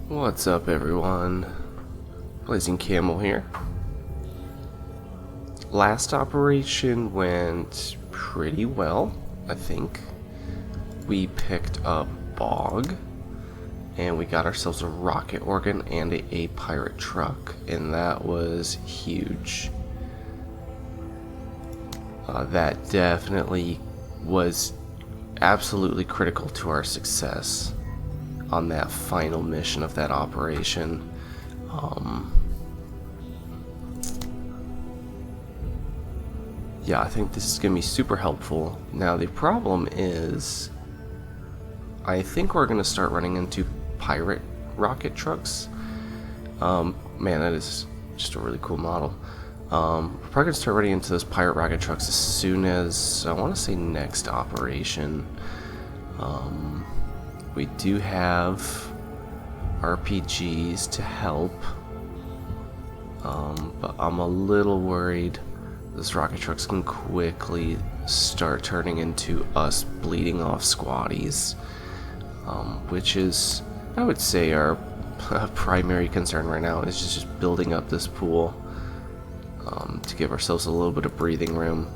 What's up, everyone? Blazing Camel here. Last operation went pretty well, I think. We picked up Bog, and we got ourselves a rocket organ and a pirate truck, and that was huge. That definitely was absolutely critical to our success on that final mission of that operation. Yeah, I think this is going to be super helpful. Now, the problem is, I think we're going to start running into pirate rocket trucks. Man, that is just a really cool model. We're probably going to start running into those pirate rocket trucks as soon as, I want to say, next operation. We do have RPGs to help, but I'm a little worried this rocket trucks can quickly start turning into us bleeding off squaddies, which is, I would say, our primary concern right now is just building up this pool to give ourselves a little bit of breathing room.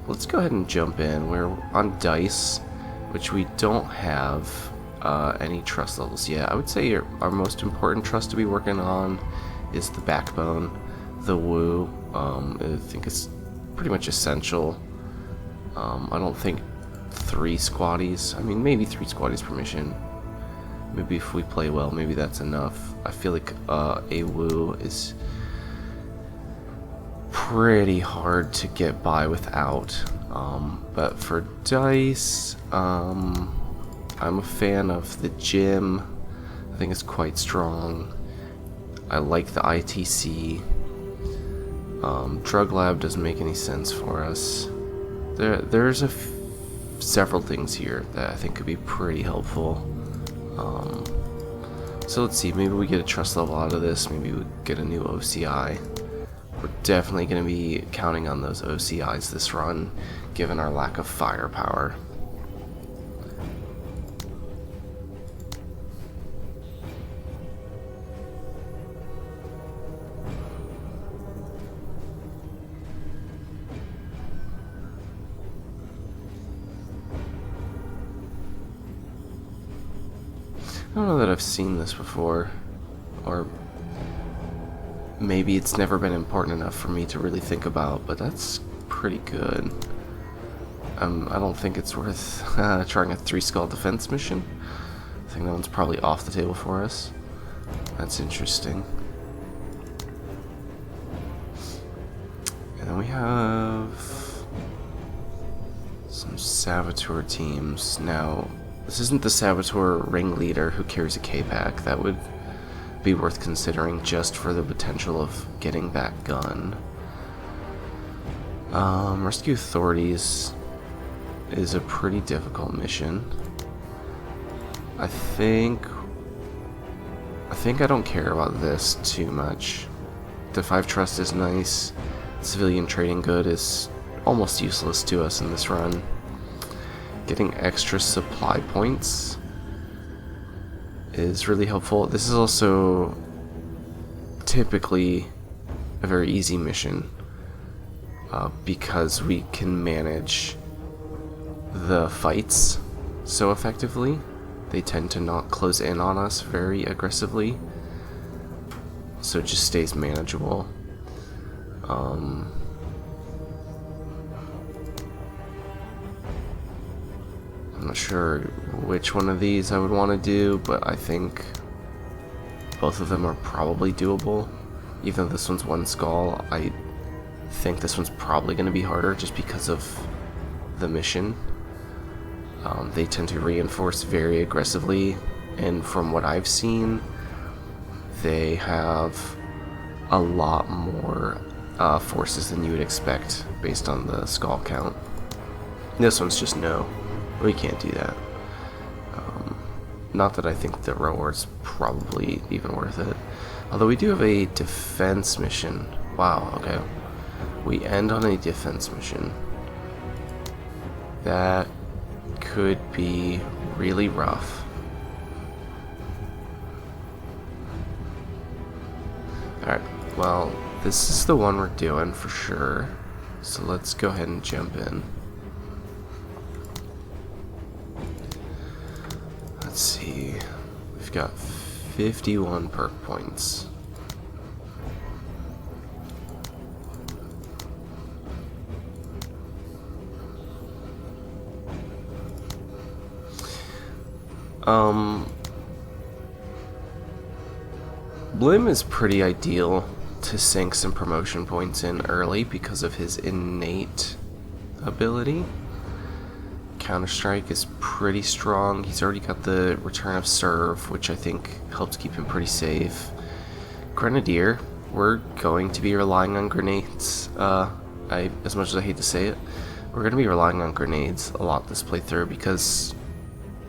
Let's go ahead and jump in. We're on dice, which we don't have any trust levels yet. I would say our most important trust to be working on is the backbone, the woo. I think it's pretty much essential. I don't think 3 squaddies, I mean maybe 3 squaddies per mission. Maybe if we play well, maybe that's enough. I feel like a woo is pretty hard to get by without. But for dice, I'm a fan of the gym. I think it's quite strong. I like the ITC. Drug lab doesn't make any sense for us. There's several things here that I think could be pretty helpful. So let's see, maybe we get a trust level out of this, maybe we get a new OCI. We're definitely going to be counting on those OCIs this run, given our lack of firepower. I don't know that I've seen this before, or maybe it's never been important enough for me to really think about, but that's pretty good. I don't think it's worth trying a 3-skull defense mission. I think that one's probably off the table for us. That's interesting. And then we have some saboteur teams. Now, this isn't the saboteur ringleader who carries a K-Pack. That would be worth considering just for the potential of getting that gun. Rescue authorities is a pretty difficult mission. I think I don't care about this too much. The 5 trust is nice. Civilian trading good is almost useless to us in this run. Getting extra supply points is really helpful. This is also typically a very easy mission because we can manage the fights so effectively. They tend to not close in on us very aggressively, so it just stays manageable. I'm not sure which one of these I would want to do, but I think both of them are probably doable. Even though this one's 1 skull, I think this one's probably going to be harder just because of the mission. They tend to reinforce very aggressively, and from what I've seen, they have a lot more forces than you would expect based on the skull count. This one's just no. We can't do that. Not that I think the reward's probably even worth it. Although we do have a defense mission. Wow, okay. We end on a defense mission. That could be really rough. Alright, well, this is the one we're doing for sure. So let's go ahead and jump in. Let's see. We've got 51 perk points. Blim is pretty ideal to sink some promotion points in early because of his innate ability. Counterstrike is pretty strong. He's already got the return of serve, which I think helps keep him pretty safe. Grenadier, we're going to be relying on grenades. As much as I hate to say it, we're going to be relying on grenades a lot this playthrough because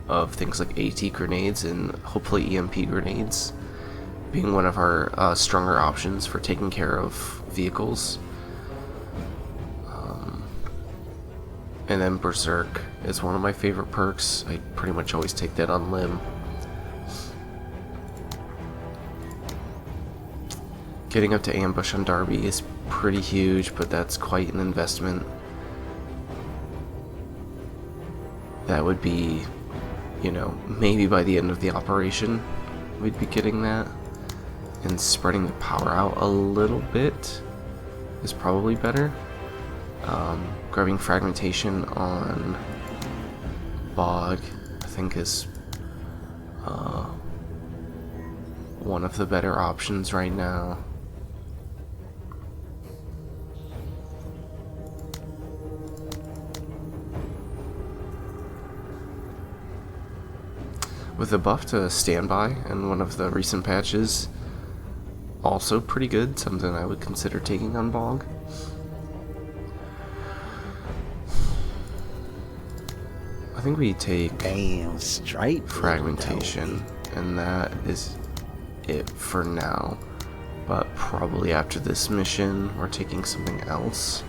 of things like AT grenades and hopefully EMP grenades being one of our stronger options for taking care of vehicles. And then Berserk is one of my favorite perks. I pretty much always take that on Limb. Getting up to ambush on Darby is pretty huge, but that's quite an investment. That would be, you know, maybe by the end of the operation we'd be getting that. And spreading the power out a little bit is probably better. Grabbing fragmentation on Bog, I think, is one of the better options right now. With a buff to standby in one of the recent patches, also pretty good, something I would consider taking on Bog. I think we take straight fragmentation, and that is it for now. But probably after this mission, we're taking something else.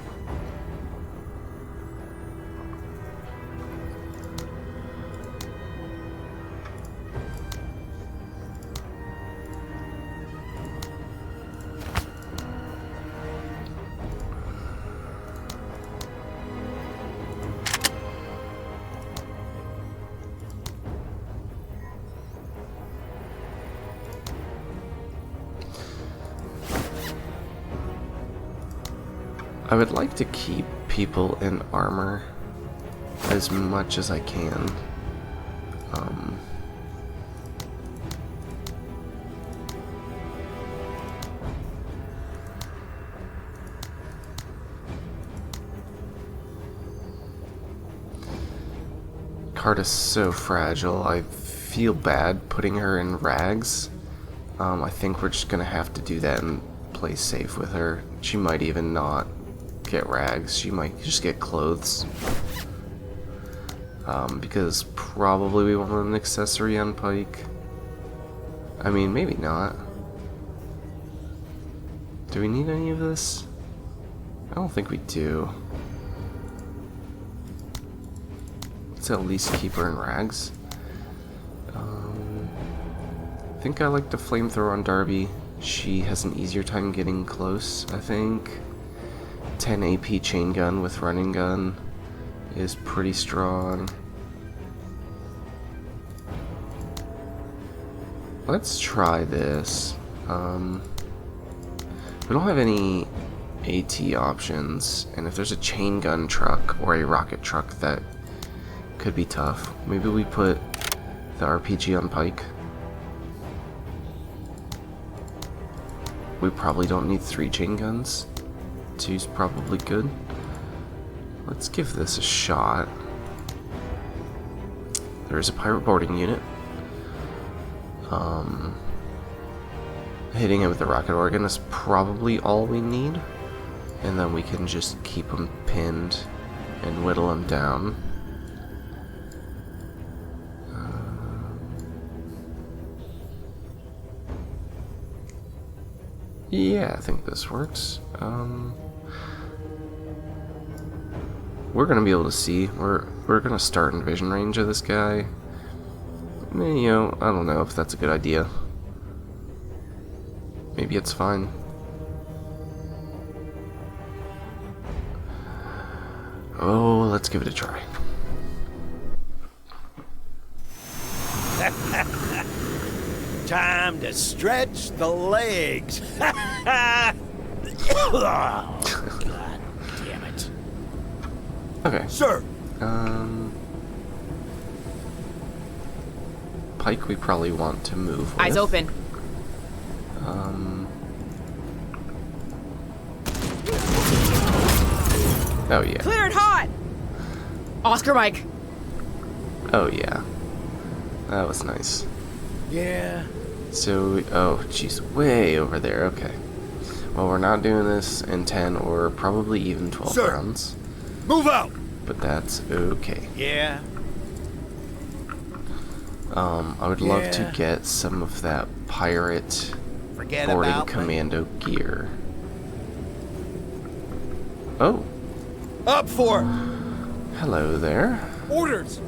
I would like to keep people in armor as much as I can. Card is so fragile. I feel bad putting her in rags. I think we're just gonna have to do that and play safe with her. She might even not get rags, she might just get clothes. Because probably we want an accessory on Pike. I mean, maybe not. Do we need any of this? I don't think we do. Let's at least keep her in rags. I think I like the flamethrower on Darby. She has an easier time getting close, I think. 10 AP chain gun with running gun is pretty strong. Let's try this. We don't have any AT options, and if there's a chain gun truck or a rocket truck, that could be tough. Maybe we put the RPG on Pike. We probably don't need 3 chain guns. 2's probably good. Let's give this a shot. There's a pirate boarding unit. Hitting it with the rocket organ is probably all we need, and then we can just keep them pinned and whittle them down. Yeah, I think this works. We're gonna be able to see. We're gonna start in vision range of this guy. You know, I don't know if that's a good idea. Maybe it's fine. Oh, let's give it a try. Time to stretch the legs. Oh, God damn it. Okay. Sir. Pike we probably want to move with. Eyes open. Oh yeah. Cleared hot! Oscar Mike. Oh yeah. That was nice. Yeah. So, oh jeez, way over there, okay. Well, we're not doing this in 10 or probably even 12 Sir. rounds. Move out. But that's okay. Yeah. I would love to Yeah. get some of that pirate Forget boarding about me. commando gear. Oh, Up for hello there. orders.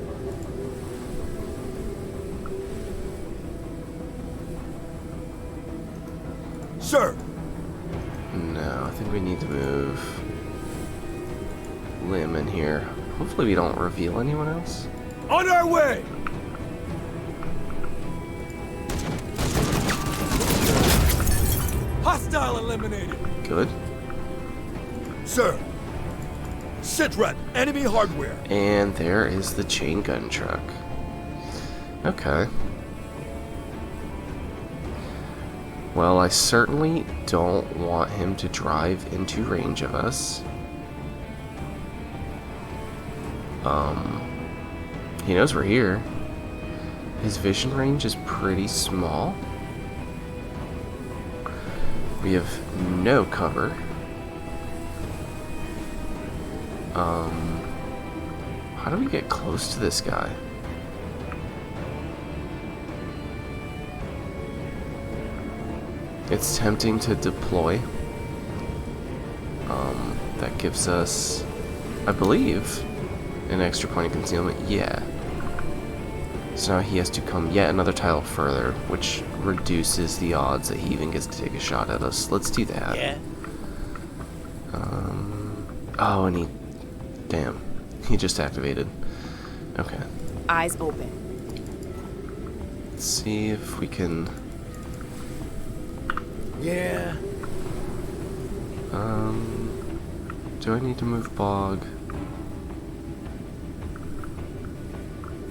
Sir. No, I think we need to move Lim in here. Hopefully we don't reveal anyone else. On our way. Hostile eliminated. Good. Sir. Sit rep. Enemy hardware. And there is the chain gun truck. Okay. Well, I certainly don't want him to drive into range of us. He knows we're here. His vision range is pretty small. We have no cover. How do we get close to this guy? It's tempting to deploy. That gives us, I believe, an extra point of concealment. Yeah. So now he has to come yet another tile further, which reduces the odds that he even gets to take a shot at us. Let's do that. Yeah. Oh, and he... Damn. He just activated. Okay. Eyes open. Let's see if we can... Yeah. Do I need to move Bog?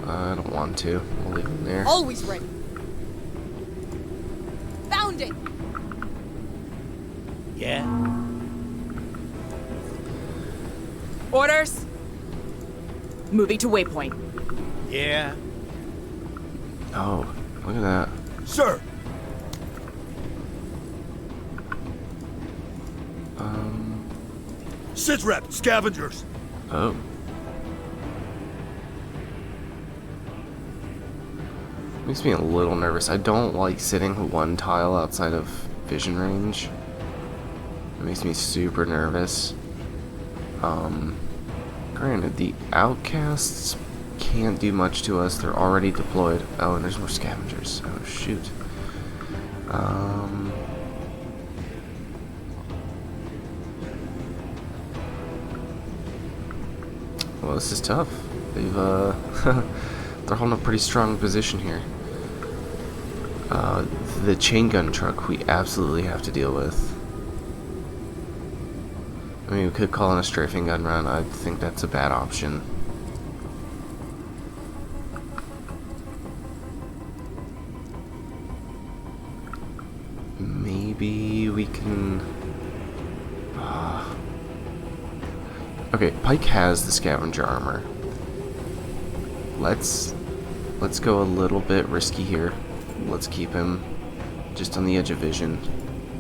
I don't want to. We'll leave him there. Always ready. Found it. Yeah. Orders. Moving to waypoint. Yeah. Oh, look at that. Sir. Sit rep. Scavengers. Oh. Makes me a little nervous. I don't like sitting one tile outside of vision range. It makes me super nervous. Granted, the outcasts can't do much to us. They're already deployed. Oh, and there's more scavengers. Oh, shoot. Well, this is tough. They've, they're holding a pretty strong position here. The chain gun truck we absolutely have to deal with. I mean, we could call in a strafing gun run. I think that's a bad option. Maybe we can... Okay, Pike has the scavenger armor. Let's go a little bit risky here. Let's keep him just on the edge of vision.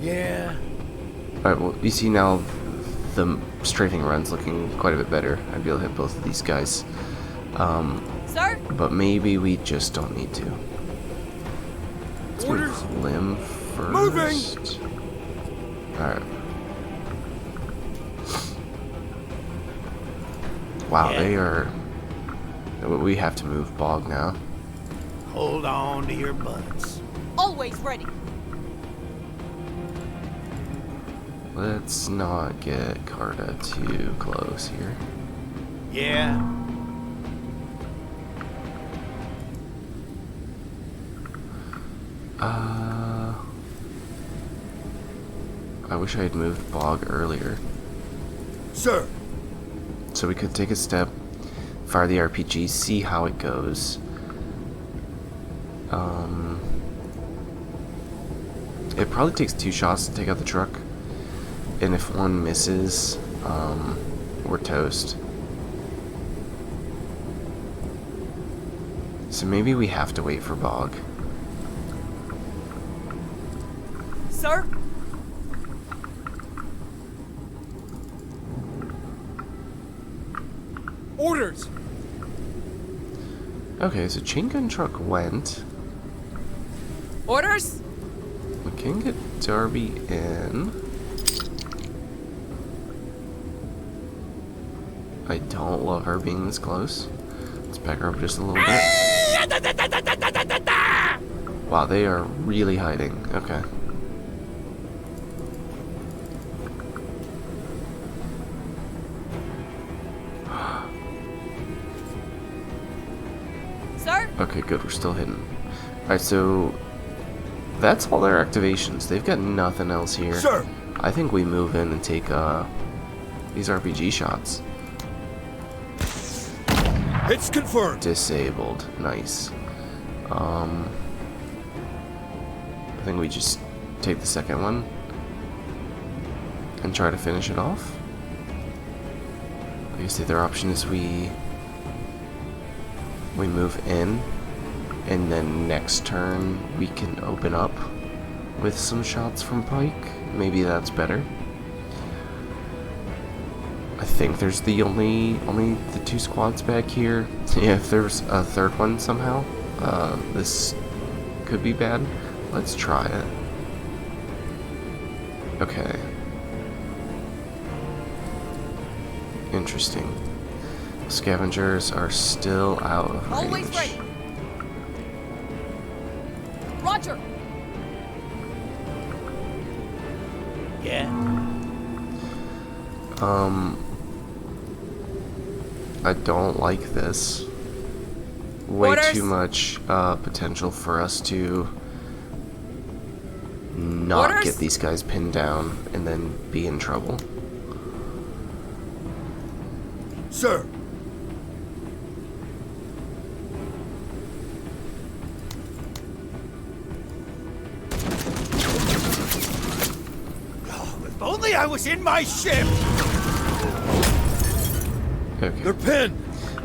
Yeah. Alright, well, you see now the strafing run's looking quite a bit better. I'd be able to hit both of these guys. Sir? But maybe we just don't need to. Let's Orders. move Lim first. Moving. Alright. Wow, Yeah. they are... We have to move Bog now. Hold on to your butts. Always ready. Let's not get Carta too close here. Yeah. I wish I had moved Bog earlier. Sir. So we could take a step, fire the RPG, see how it goes. It probably takes 2 shots to take out the truck. And if one misses, we're toast. So maybe we have to wait for Bog. Sir? Orders. Okay, so chain gun truck went. Orders? We can get Darby in. I don't love her being this close. Let's back her up just a little bit. Wow, they are really hiding. Okay. Sir? Okay, good. We're still hidden. Alright, so that's all their activations. They've got nothing else here. Sir. I think we move in and take these RPG shots. It's confirmed. Disabled. Nice. I think we just take the second one and try to finish it off. I guess the other option is we move in, and then next turn we can open up with some shots from Pike. Maybe that's better. I think there's only the 2 squads back here. Yeah, if there's a third one somehow, this could be bad. Let's try it. Okay. Interesting. Scavengers are still out of range. Always ready. Roger. Yeah. I don't like this. Way Orders. too much potential for us to not Orders. get these guys pinned down and then be in trouble. Sir. Oh, if only I was in my ship. Okay. They're pinned.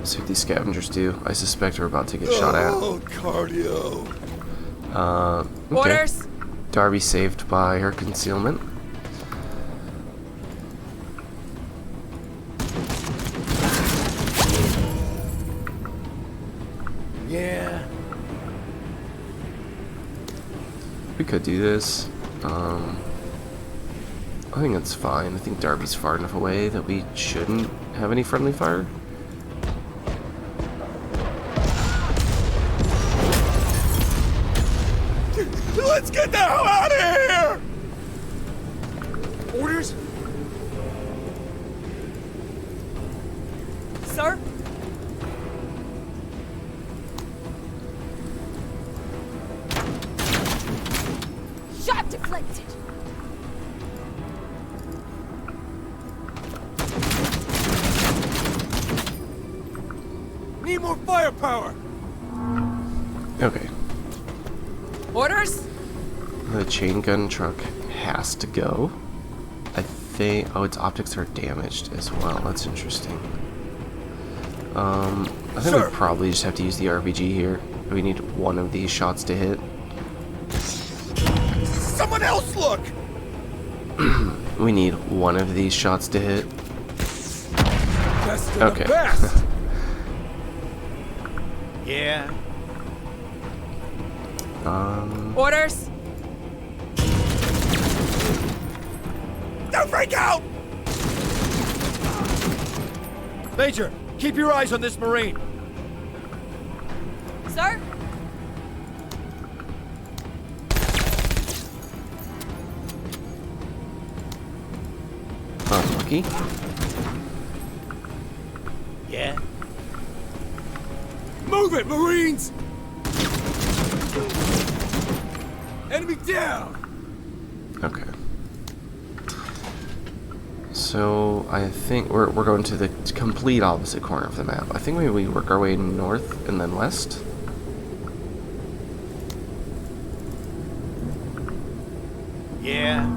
See what these scavengers do. I suspect we're about to get shot at. Oh, cardio. Okay. Orders? Darby saved by her concealment. Yeah. We could do this. I think that's fine. I think Darby's far enough away that we shouldn't have any friendly fire. Let's get the hell out of here! Orders? Sir? Shot deflected. Need more firepower! Okay. Orders? The chain gun truck has to go. I think... Oh, its optics are damaged as well. That's interesting. I think Sir. we probably just have to use the RPG here. We need one of these shots to hit. Someone else look! We need one of these shots to hit. Best of Okay. the best! Yeah. Orders? Don't freak out! Major, keep your eyes on this Marine. Sir? Lucky. Yeah. Move it, Marines! Enemy down! Okay. So I think we're going to the complete opposite corner of the map. I think maybe we work our way north and then west. Yeah.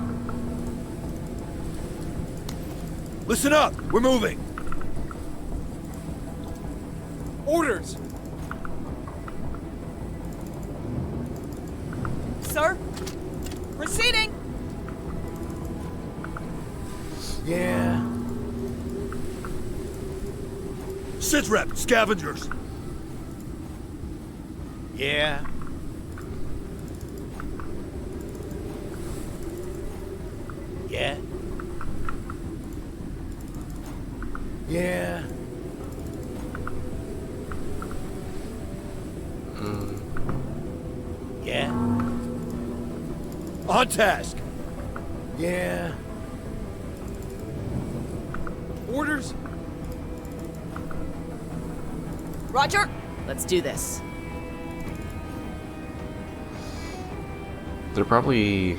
Listen up! We're moving! Orders! Sir? Proceeding! Yeah. Sitrep, scavengers! Yeah. Yeah. Yeah. Yeah. On task. Yeah. Orders? Roger! Let's do this. They're probably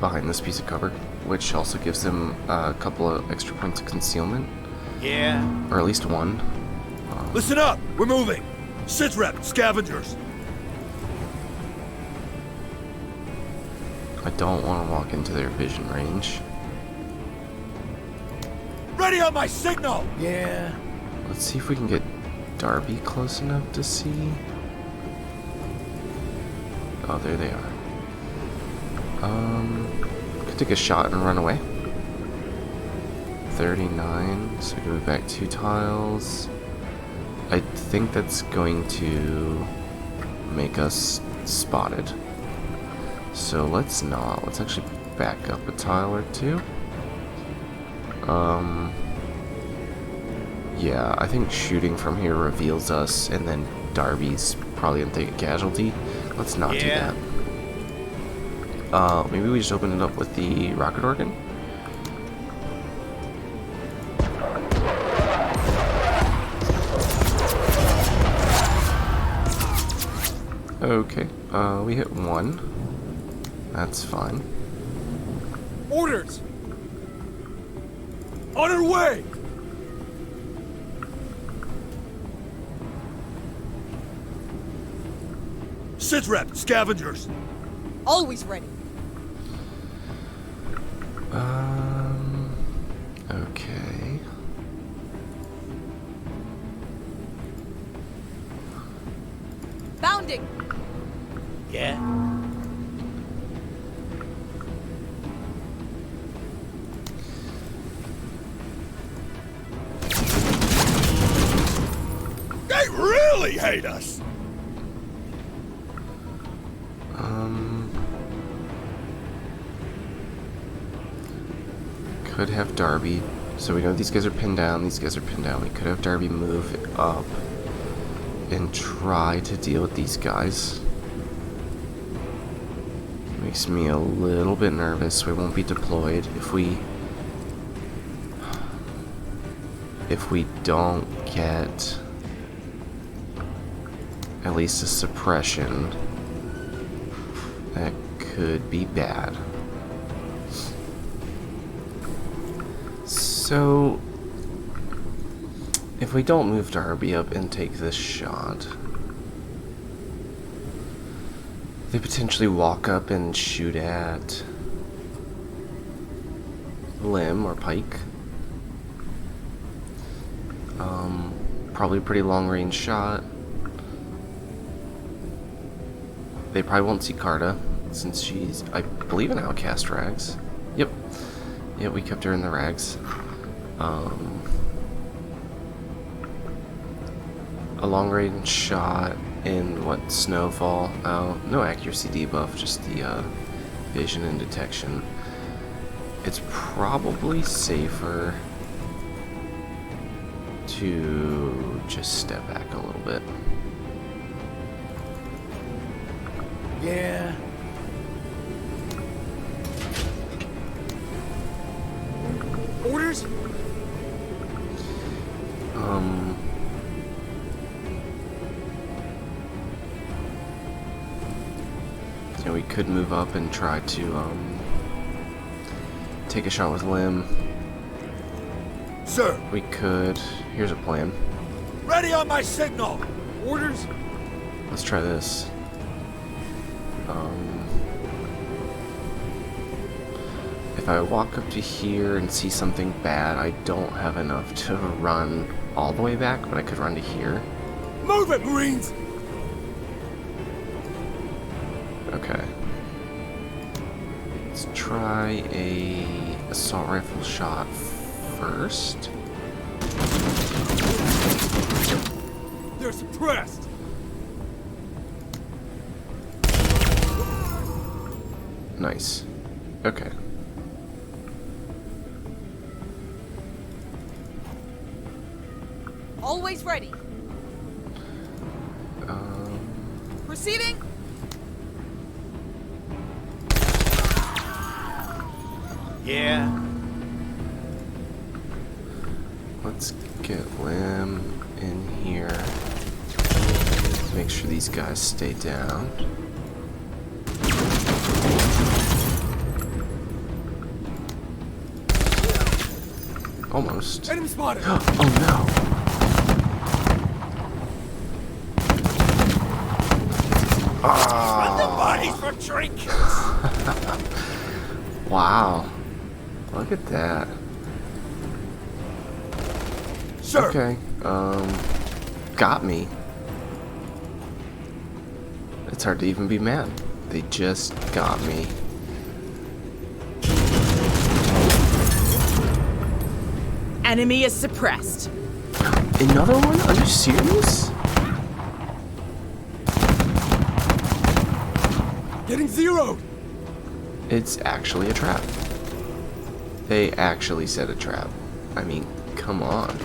behind this piece of cover, which also gives them a couple of extra points of concealment, Yeah. or at least one. Listen up! We're moving! Sitrep, scavengers! I don't want to walk into their vision range. Ready on my signal! Yeah. Let's see if we can get Darby close enough to see. Oh, there they are. Could take a shot and run away. 39, so we can move back 2 tiles. I think that's going to make us spotted. So let's not. Let's actually back up a tile or 2. Yeah, I think shooting from here reveals us, and then Darby's probably gonna take a casualty. Let's not do that. Maybe we just open it up with the rocket organ? Okay, we hit 1. That's fine. Orders! On our way! Sitrep, scavengers! Always ready. Okay. Bounding! Yeah. They really hate us! Could have Darby. So we know these guys are pinned down, these guys are pinned down. We could have Darby move up and try to deal with these guys. Makes me a little bit nervous. We won't be deployed if we don't get at least a suppression. That could be bad. So, if we don't move Darby up and take this shot, they potentially walk up and shoot at Limb or Pike. Probably a pretty long range shot. They probably won't see Carta since she's, I believe, in Outcast rags. Yep. Yeah, we kept her in the rags. A long range shot in what, Snowfall? No accuracy debuff, just the vision and detection. It's probably safer to just step back a little bit. Yeah. Orders? You know, we could move up and try to take a shot with Lim. Sir, We could. Here's a plan. ready on my signal. Orders? Let's try this. If I walk up to here and see something bad, I don't have enough to run all the way back, but I could run to here. Move it, Marines! Okay. Let's try a assault rifle shot first. They're suppressed! Nice. Okay. Always ready. Proceeding. Yeah. Let's get Lim in here. Make sure these guys stay down. Almost. Enemy spotted! Oh no! Run the bodies for trinkets! Wow. Look at that. Sir! Okay. Got me. It's hard to even be mad. They just got me. Enemy is suppressed. Another one? Are you serious? Getting zeroed! It's actually a trap. They actually set a trap. I mean, come on.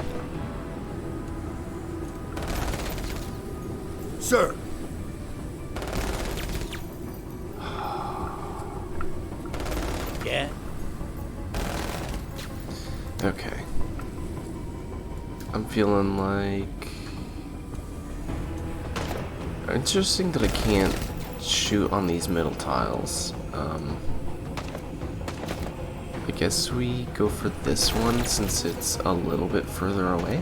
Sir! Yeah? Okay. I'm feeling like... Interesting that I can't shoot on these middle tiles. I guess we go for this one since it's a little bit further away.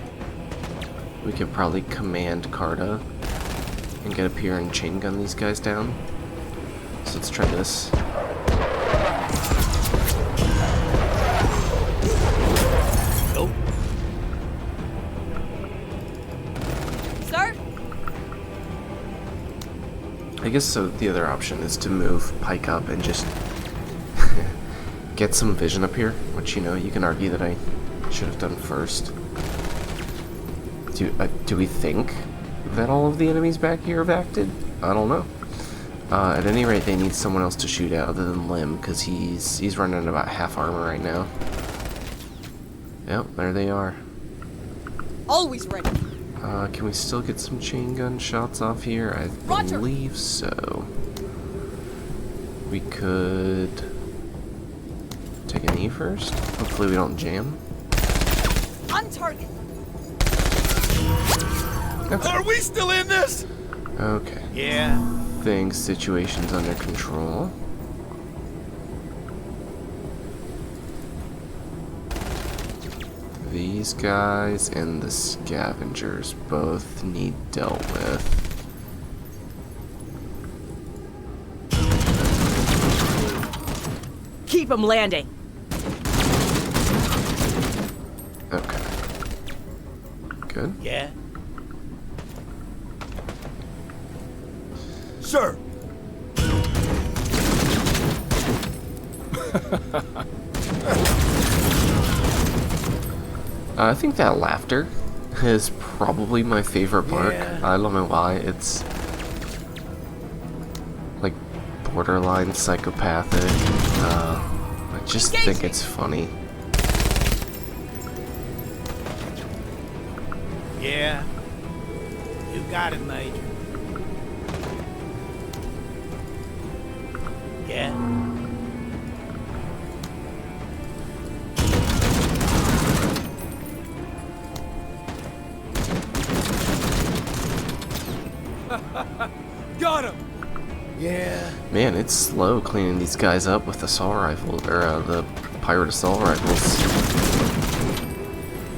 We could probably command Carta and get up here and chain gun these guys down. So let's try this. Nope. Sir? I guess so. The other option is to move Pike up and just get some vision up here, which, you know, you can argue that I should have done first. Do we think that all of the enemies back here have acted? I don't know. At any rate, they need someone else to shoot at other than Lim, because he's running at about half armor right now. Yep, there they are. Always ready. Can we still get some chain gun shots off here? I Roger. believe so. We could take a knee first. Hopefully we don't jam. On target. Okay. Are we still in this? Okay. Yeah. Think situation's under control. These guys and the scavengers both need dealt with. Keep them landing. Okay. Good. Yeah. Sir! I think that laughter is probably my favorite part. Yeah. I don't know why. It's like borderline psychopathic. I just think it's funny. Yeah. You got it, Major. Yeah. Got him! Yeah. Man, it's slow cleaning these guys up with assault rifle, or the pirate assault rifles.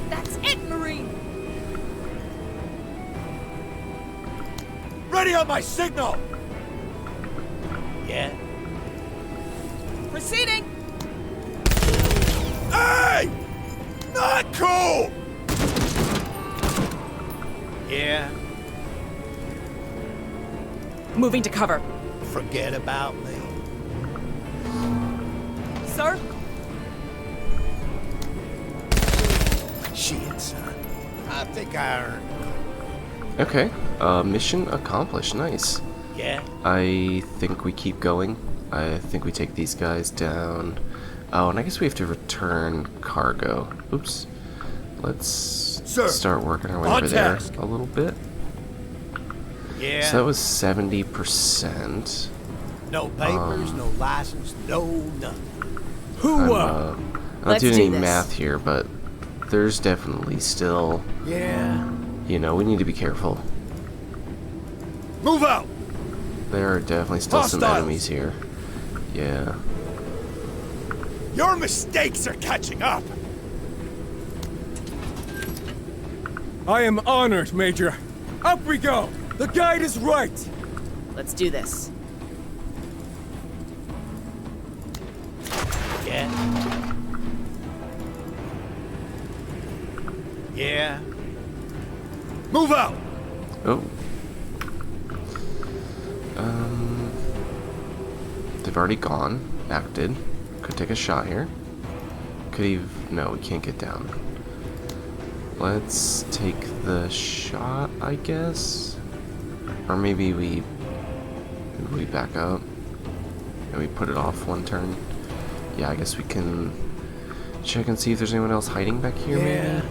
That's it, Marine! Ready on my signal! Yeah? Proceeding! Hey! Not cool! Yeah? Moving to cover. Forget about me. Sir? Shit, son. I think I earned it. Okay, mission accomplished. Nice. Yeah? I think we keep going. I think we take these guys down. Oh, and I guess we have to return cargo. Oops. Let's start working our way on over there task. a little bit. Yeah? So that was 70%. No papers, no license, no nothing. I'm not Let's doing do any this. math here, but there's definitely still, Yeah? you know, we need to be careful. Move out! There are definitely still some Hostiles. enemies here. Yeah. Your mistakes are catching up! I am honored, Major. Up we go! The guide is right! Let's do this. Yeah? Yeah? Move out! Oh. They've already gone. Acted. Could take a shot here. Could he... No, we can't get down. Let's take the shot, I guess. Or maybe we back up and we put it off one turn. Yeah, I guess we can check and see if there's anyone else hiding back here. Yeah. Maybe.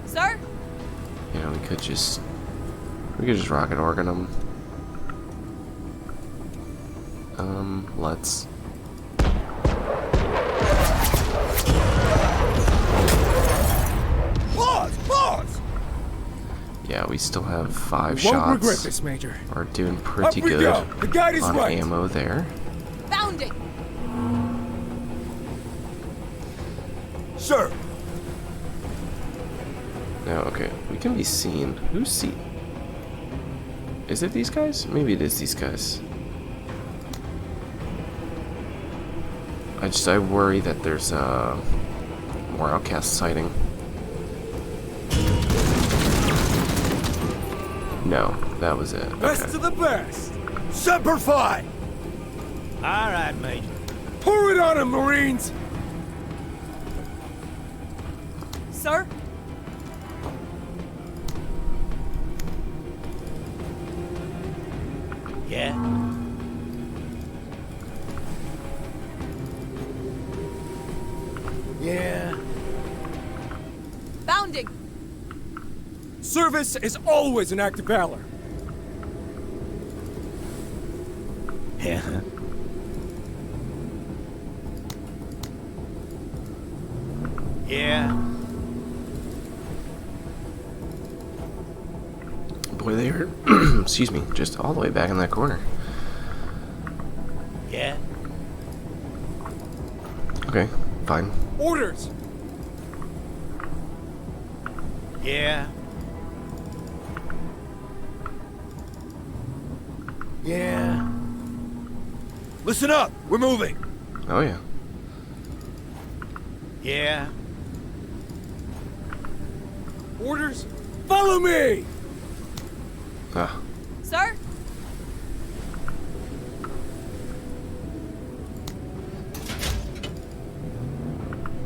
Sir? You know, we could just rocket organ them. Let's. Pause! Yeah, we still have 5 You won't shots. regret this, Major. Are doing Up pretty we good go! The guide is on right! ammo there. Bounding! Sir! No, okay, we can be seen. Who's seen? Is it these guys? Maybe it is these guys. I worry that there's more outcast sighting. No, that was it. Best Okay. to the best! Semper Fi! Alright, Major. Pour it on 'em, Marines! Sir? Yeah? Yeah? Bounding! Service is always an act of valor. Yeah? Yeah? Boy, they are, excuse me, just all the way back in that corner. Yeah? Okay, fine. Orders! Yeah? Yeah? Listen up! We're moving! Oh yeah. Yeah? Orders! Follow me! Ah, Sir?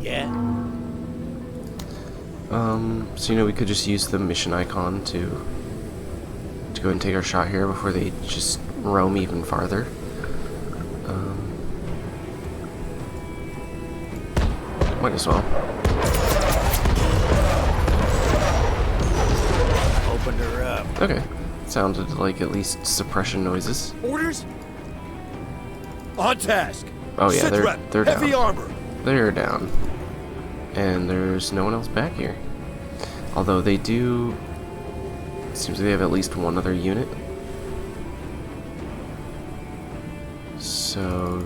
Yeah? so you know we could just use the mission icon to go ahead and take our shot here before they just roam even farther. Might as well. Opened her up. Okay. Sounded like at least suppression noises. Orders? On task! Oh yeah, Sit rep. they're Heavy down. armor! They're down. And there's no one else back here. Although they do... Seems like they have at least one other unit. So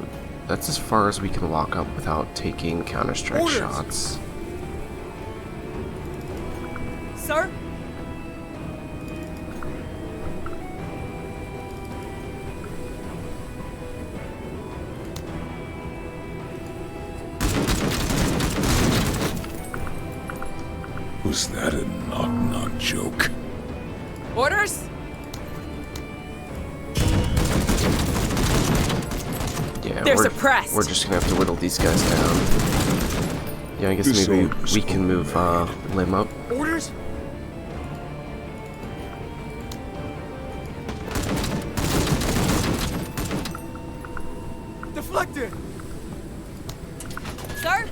that's as far as we can walk up without taking counter-strike Orders. shots. Sir? Was that a knock-knock joke? Orders? Yeah, They're we're, suppressed. We're just gonna have to whittle these guys down. Yeah, I guess This maybe order's we can move Lim up. Orders? Deflected! Sir?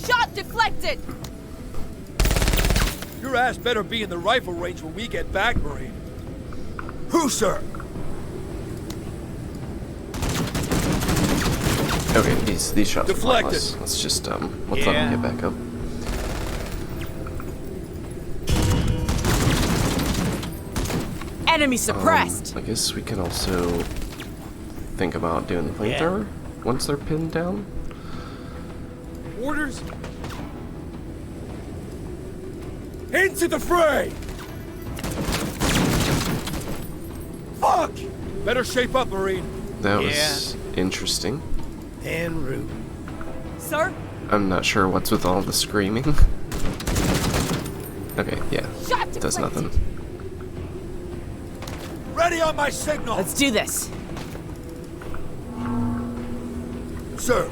Shot deflected! Your ass better be in the rifle range when we get back, Marine. Who, sir? Okay, these shots are Deflected. pointless. Let's just let's let them get back up. Enemy suppressed! I guess we can also think about doing the flamethrower once they're pinned down. Orders? Into the fray! Fuck! Better shape up, Marine. That was interesting. En route. Sir? I'm not sure what's with all the screaming. Okay, yeah, Shot does deflected! nothing. Ready on my signal. Let's do this. Sir.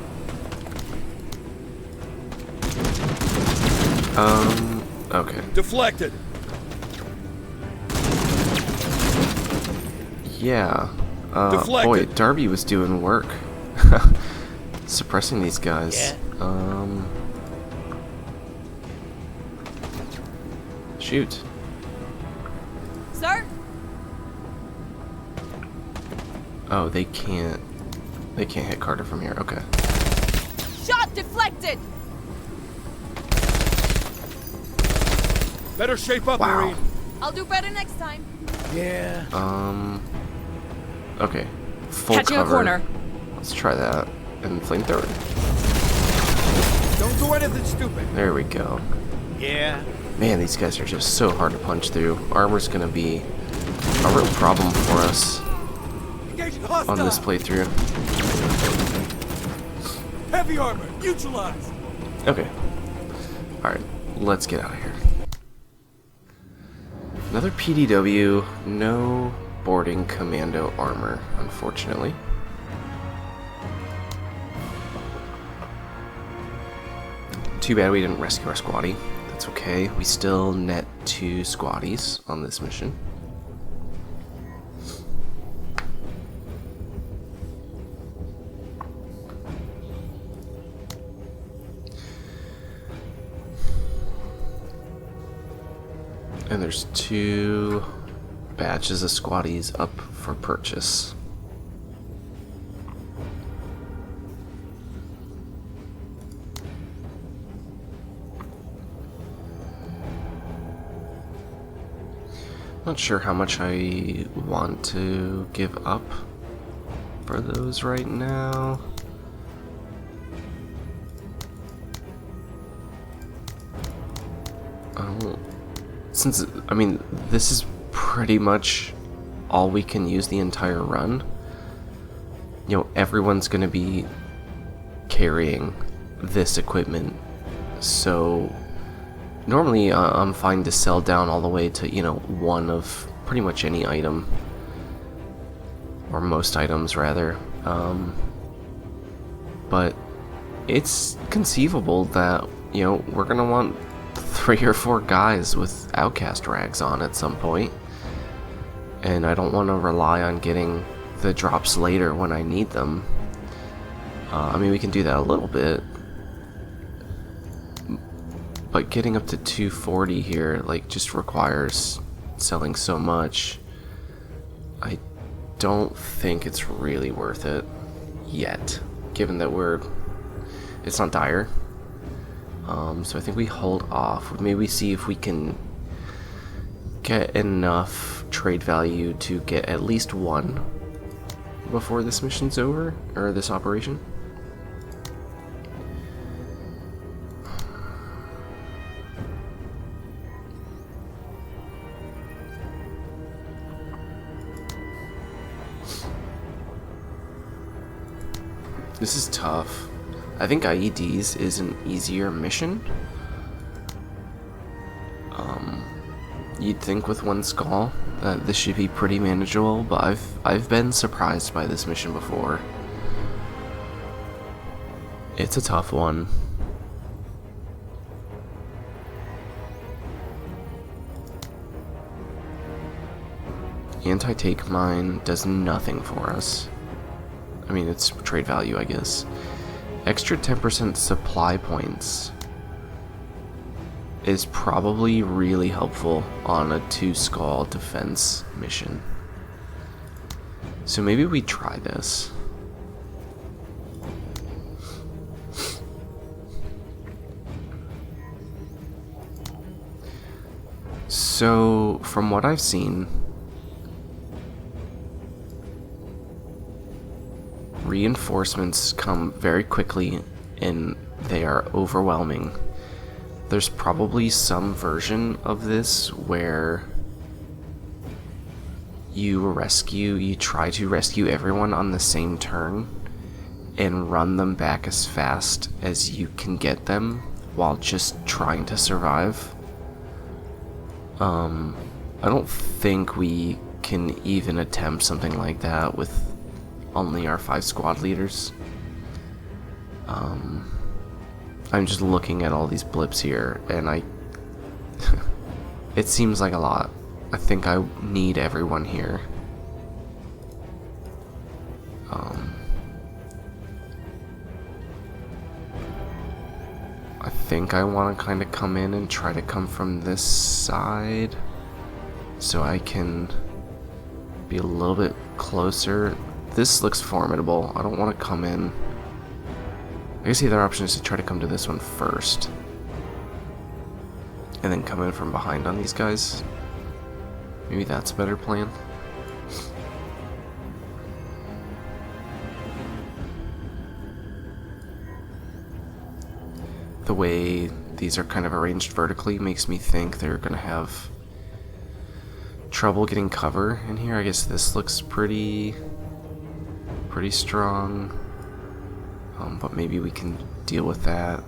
Okay. Deflected. Yeah. Deflected. Boy, Darby was doing work. Suppressing these guys. Shoot. Sir? Oh, they can't hit Carter from here. Okay. Shot deflected! Better shape up, Wow. Marine. I'll do better next time. Yeah. Okay. Full Catching cover. a corner. Let's try that. And flamethrower. Don't do anything stupid. There we go. Yeah. Man, these guys are just so hard to punch through. Armor's gonna be a real problem for us Engaging hostile! on this playthrough. Heavy armor, neutralized! Okay. Alright, let's get out of here. Another PDW, no boarding commando armor, unfortunately. Too bad we didn't rescue our squatty. That's okay. We still net 2 squatties on this mission. And there's 2 batches of squatties up for purchase. Not sure how much I want to give up for those right now. Since, I mean, this is pretty much all we can use the entire run. You know, everyone's gonna be carrying this equipment, so normally I'm fine to sell down all the way to, you know, 1 of pretty much any item, or most items rather, but it's conceivable that, you know, we're gonna want 3 or 4 guys with outcast rags on at some point, and I don't want to rely on getting the drops later when I need them. I mean, we can do that a little bit, but getting up to 240 here, like, just requires selling so much. I don't think it's really worth it yet, given that it's not dire. So I think we hold off. Maybe see if we can get enough trade value to get at least one before this mission's over, or this operation. This is tough. I think IEDs is an easier mission. You'd think with one skull that this should be pretty manageable, but I've been surprised by this mission before. It's a tough one. Anti-take mine does nothing for us. I mean, it's trade value, I guess. Extra 10% supply points is probably really helpful on a 2-skull defense mission. So maybe we try this. So, from what I've seen, reinforcements come very quickly and they are overwhelming. There's probably some version of this where you try to rescue everyone on the same turn and run them back as fast as you can get them while just trying to survive. I don't think we can even attempt something like that with only our 5 squad leaders. I'm just looking at all these blips here, and it seems like a lot. I think I need everyone here. I think I want to kind of come in and try to come from this side so I can be a little bit closer. This looks formidable. I don't want to come in. I guess the other option is to try to come to this one first and then come in from behind on these guys. Maybe that's a better plan. The way these are kind of arranged vertically makes me think they're gonna have trouble getting cover in here. I guess this looks pretty strong. But maybe we can deal with that.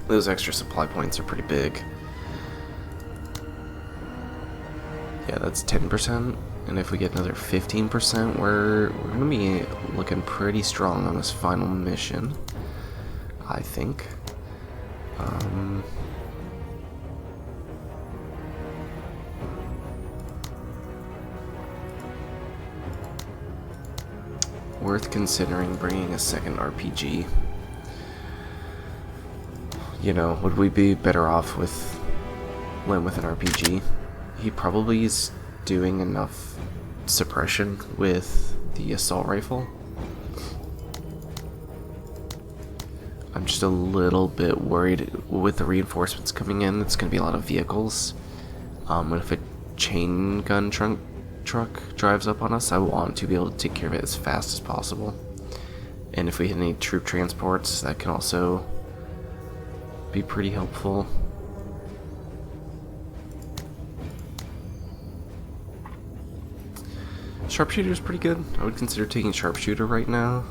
Those extra supply points are pretty big. Yeah, that's 10%, and if we get another 15%, we're gonna be looking pretty strong on this final mission, I think. Worth considering bringing a second RPG. You know, would we be better off with Len with an RPG? He probably is doing enough suppression with the assault rifle. I'm just a little bit worried with the reinforcements coming in. It's going to be a lot of vehicles. And if a chain gun truck drives up on us, I want to be able to take care of it as fast as possible. And if we hit any troop transports, that can also be pretty helpful. Sharpshooter is pretty good. I would consider taking sharpshooter right now.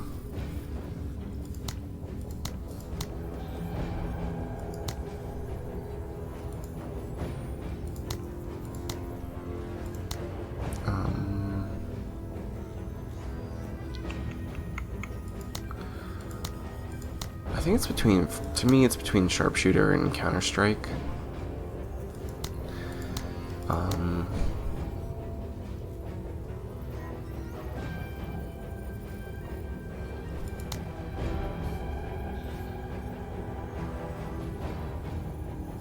I think it's between, to me it's between sharpshooter and counterstrike. Um,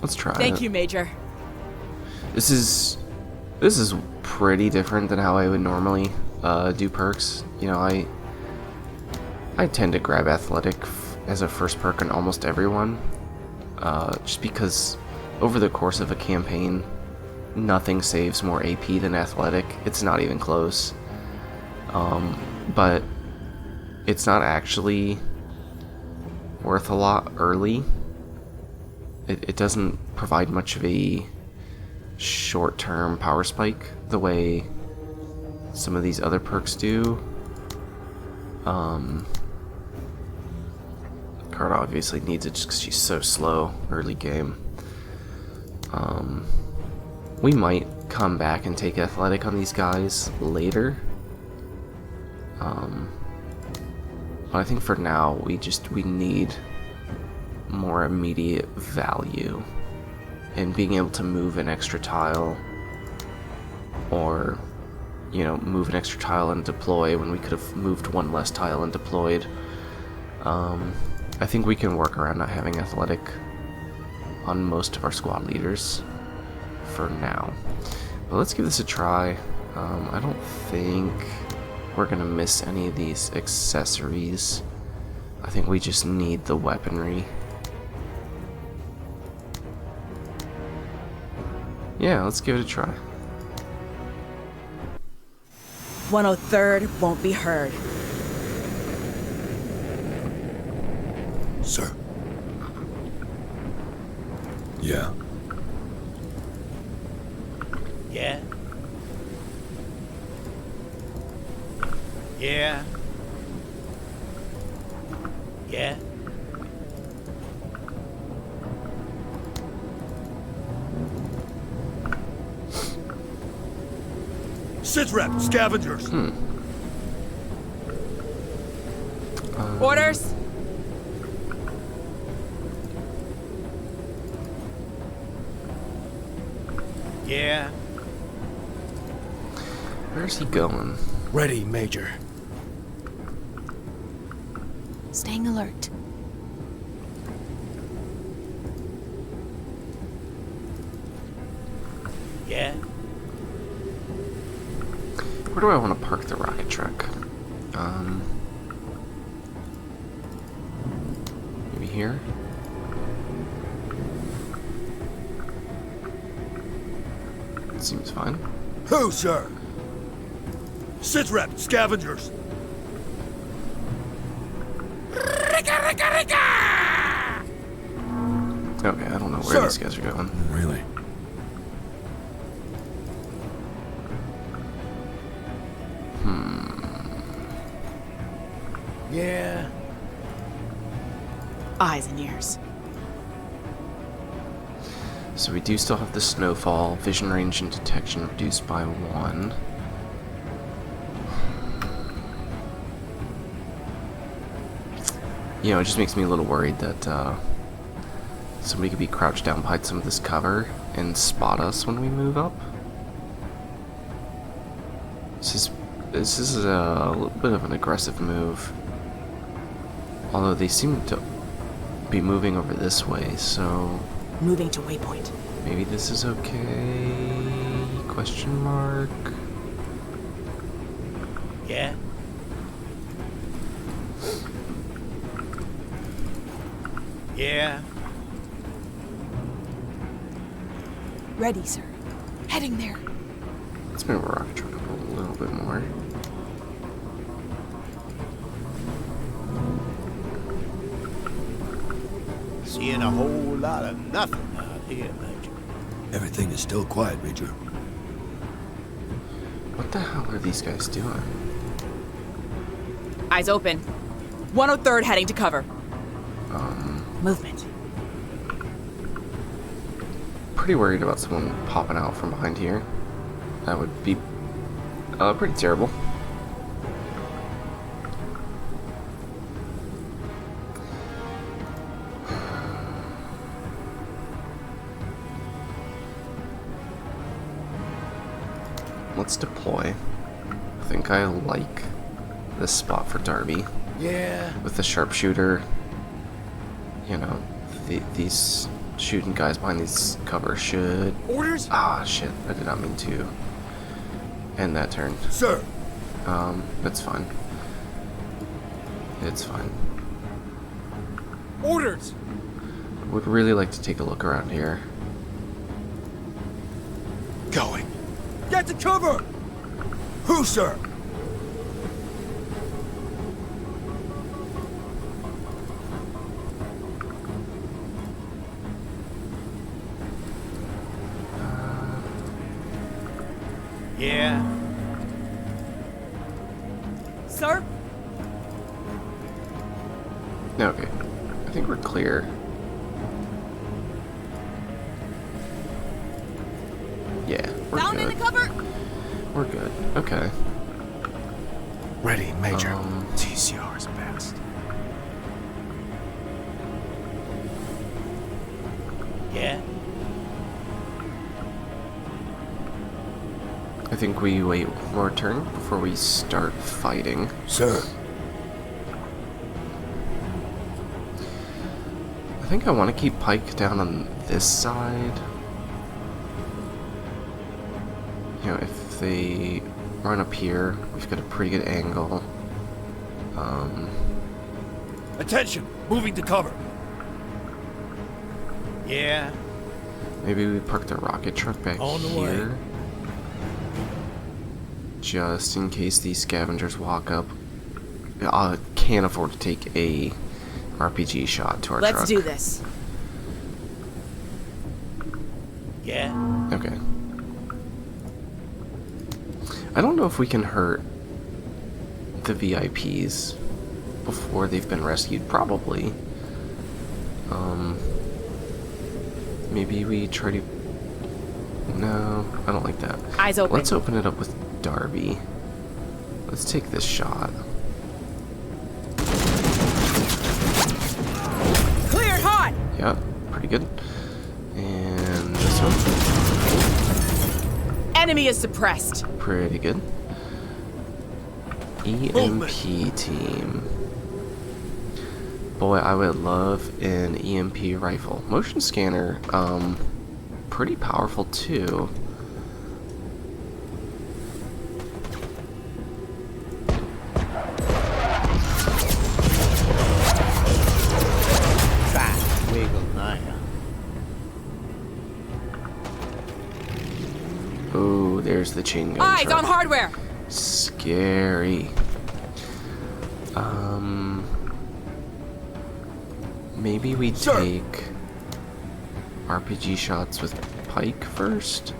let's try Thank it. you, Major. This is pretty different than how I would normally do perks. You know, I tend to grab athletic as a first perk on almost everyone, just because over the course of a campaign, nothing saves more AP than athletic. It's not even close. But it's not actually worth a lot early. It doesn't provide much of a short-term power spike the way some of these other perks do. Card obviously needs it just because she's so slow early game. We might come back and take athletic on these guys later. But I think for now we need more immediate value in being able to move an extra tile, or move an extra tile and deploy when we could have moved one less tile and deployed. I think we can work around not having athletic on most of our squad leaders for now, but let's give this a try. I don't think we're gonna miss any of these accessories. I think we just need the weaponry. Yeah, let's give it a try. 103rd won't be heard. Sir. Yeah. Yeah. Yeah. Yeah. Sitrep, scavengers. Orders? Yeah. Where's he going? Ready, Major. Staying alert. Yeah. Where do I want to park the rocket truck? Maybe here? Seems fine. Who, sir? Sitrep, scavengers. Okay, I don't know where Sir. these guys are going. Really? Yeah. Eyes and ears. So we do still have the snowfall, vision range and detection reduced by 1. You know, it just makes me a little worried that somebody could be crouched down behind some of this cover and spot us when we move up. This is a little bit of an aggressive move. Although they seem to be moving over this way, so Moving to waypoint. maybe this is okay? Question mark. Yeah. Yeah. Ready, sir. Heading there. Let's move our rocket truck up a little bit more. Seeing a whole lot of nothing out here, Major. Everything is still quiet, Major. What the hell are these guys doing? Eyes open. 103rd heading to cover. Movement. Pretty worried about someone popping out from behind here. That would be pretty terrible. let's deploy. I think I like this spot for Darby. Yeah. With the sharpshooter, you know, these shooting guys behind these covers should... Orders? Ah, shit. I did not mean to end that turn. Sir. It's fine. It's fine. Orders. Would really like to take a look around here. Going. Get to cover! Who, sir? Yeah. Sir? Okay. I think we're clear. Yeah, we're Found in good. the cover? We're good. Okay. Ready, Major. TCR's best. Yeah. I think we wait one more turn before we start fighting. Sir. I think I want to keep Pike down on this side. You know, if they run up here, we've got a pretty good angle. Attention! Moving to cover. Yeah. Maybe we park the rocket truck back On the way. here. Just in case these scavengers walk up. I can't afford to take a RPG shot to our truck. Let's do this. Yeah. Okay. I don't know if we can hurt the VIPs before they've been rescued. Probably. Maybe we try to... No, I don't like that. Eyes open. Let's open it up with Darby. Let's take this shot. Cleared hot! Yeah, pretty good. And this one, Enemy is suppressed. pretty good. EMP team. Boy, I would love an EMP rifle. Motion scanner, pretty powerful too. Fat wiggle now. Oh, there's the chain gun Eyes truck. on hardware. Scary. Maybe we take RPG shots with Pike first.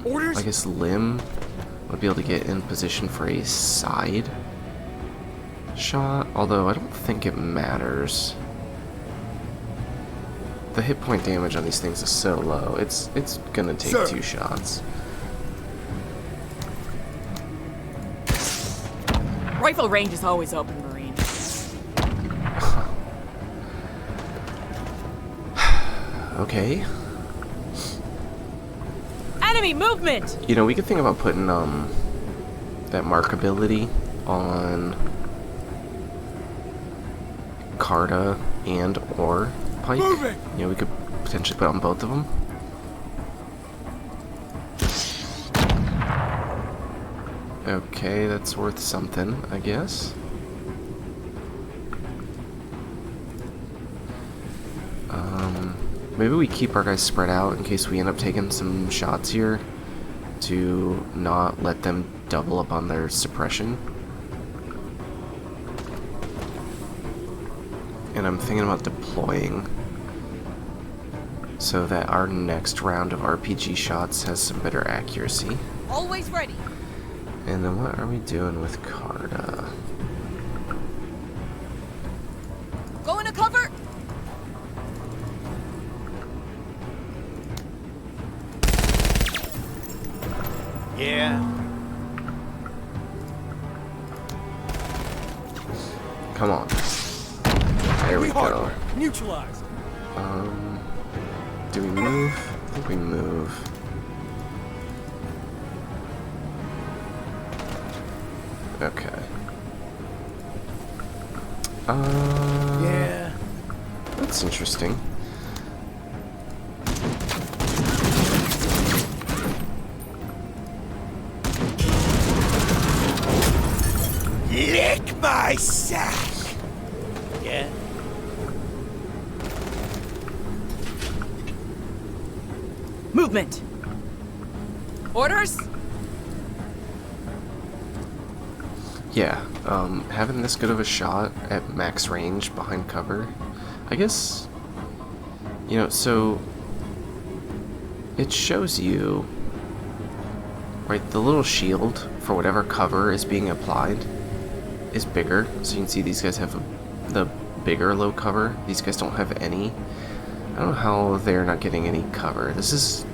Orders? I guess Lim would be able to get in position for a side shot, although I don't think it matters. The hit point damage on these things is so low. It's gonna take Sir. 2 shots. Rifle range is always open, Marine. Okay. Enemy movement! You know, we could think about putting that mark ability on Carta and or Pike. Moving! You know, we could potentially put it on both of them. Okay, that's worth something, I guess. Maybe we keep our guys spread out in case we end up taking some shots here to not let them double up on their suppression. And I'm thinking about deploying so that our next round of RPG shots has some better accuracy. Always ready. And then what are we doing with Carta? Going to cover. Yeah. Come on. There we go. Hardware. Neutralized. Do we move? I think we move. Okay. Yeah. That's interesting. Lick my sack! Yeah? Movement. Orders? Yeah, having this good of a shot at max range behind cover, I guess, you know, so it shows you, right, the little shield for whatever cover is being applied is bigger, so you can see these guys have the bigger low cover. These guys don't have any. I don't know how they're not getting any cover. This is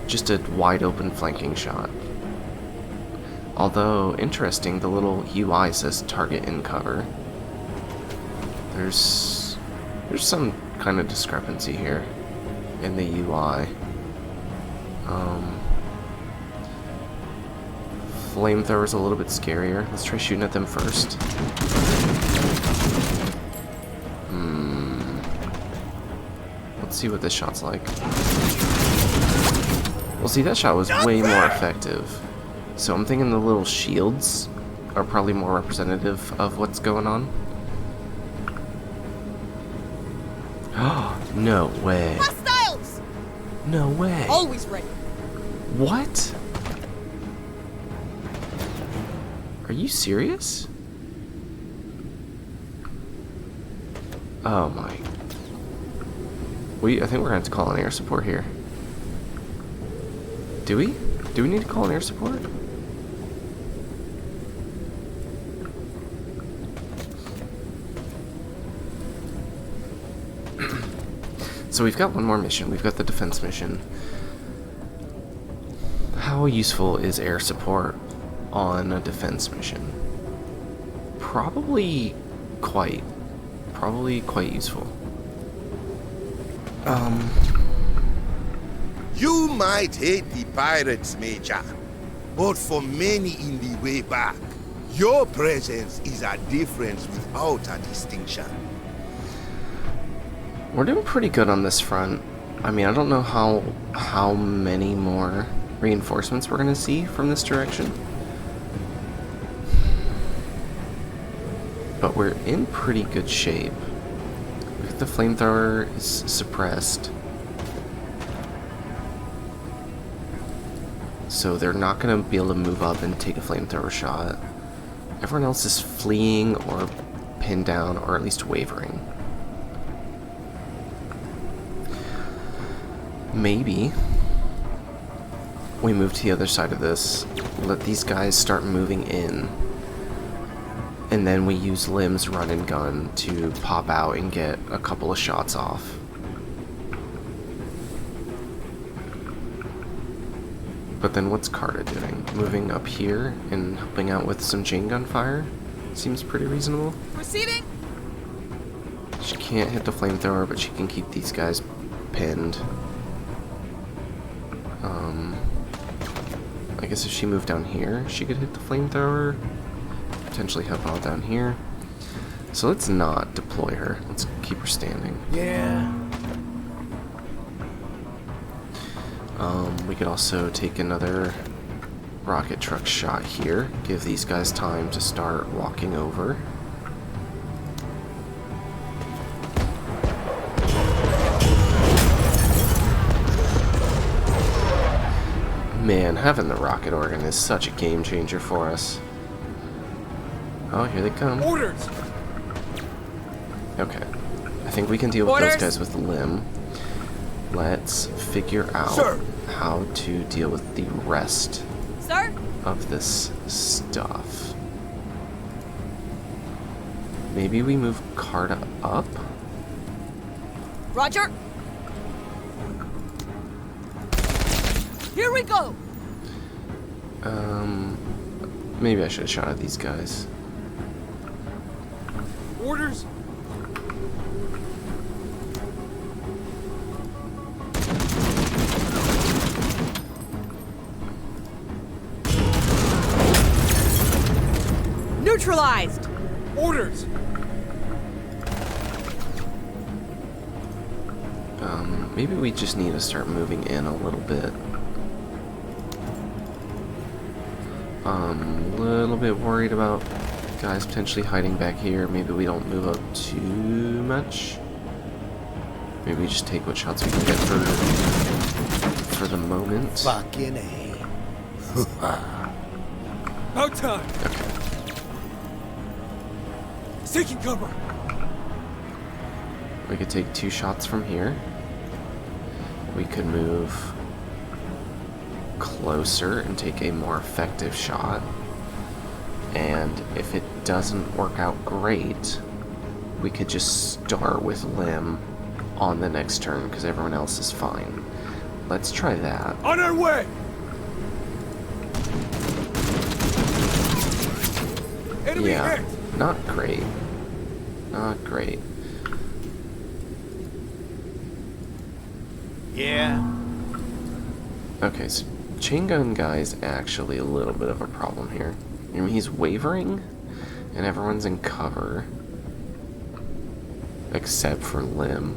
just a wide open flanking shot. Although, interesting, the little UI says target in cover. There's some kind of discrepancy here in the UI. Flamethrower's a little bit scarier. Let's try shooting at them first. Let's see what this shot's like. Well, see, that shot was way more effective. So I'm thinking the little shields are probably more representative of what's going on. Oh, no way. Hostiles! No way. Always ready. What? Are you serious? Oh my. I think we're gonna have to call an air support here. Do we? Do we need to call an air support? So we've got one more mission. We've got the defense mission. How useful is air support on a defense mission? Probably quite useful. You might hate the pirates, Major, but for many in the way back, your presence is a difference without a distinction. We're doing pretty good on this front. I mean, I don't know how many more reinforcements we're gonna see from this direction, but we're in pretty good shape. The flamethrower is suppressed, so they're not gonna be able to move up and take a flamethrower shot. Everyone else is fleeing or pinned down, or at least wavering. Maybe we move to the other side of this, let these guys start moving in, and then we use Lim's run and gun to pop out and get a couple of shots off. But then what's Carta doing? Moving up here and helping out with some chain gun fire? Seems pretty reasonable. Proceeding. She can't hit the flamethrower, but she can keep these guys pinned. I guess if she moved down here, she could hit the flamethrower. Potentially help out down here. So let's not deploy her. Let's keep her standing. Yeah. We could also take another rocket truck shot here. Give these guys time to start walking over. Man, having the rocket organ is such a game changer for us. Oh, here they come. Orders! Okay. I think we can deal with Orders. those guys with Lim. Let's figure out Sir. how to deal with the rest Sir? of this stuff. Maybe we move Carta up? Roger. Here we go. Maybe I should have shot at these guys. Orders? Neutralized! Orders! Maybe we just need to start moving in a little bit. A little bit worried about guys potentially hiding back here. Maybe we don't move up too much. Maybe we just take what shots we can get for the moment. Fucking A. About time! Okay. Seeking cover! We could take 2 shots from here. We could move closer and take a more effective shot. And if it doesn't work out great, we could just start with Lim on the next turn because everyone else is fine. Let's try that. On our way! Enemy Yeah, hit! not great. Not great. Yeah. Okay, so chain gun guy's actually a little bit of a problem here. I mean, he's wavering, and everyone's in cover. Except for Lim.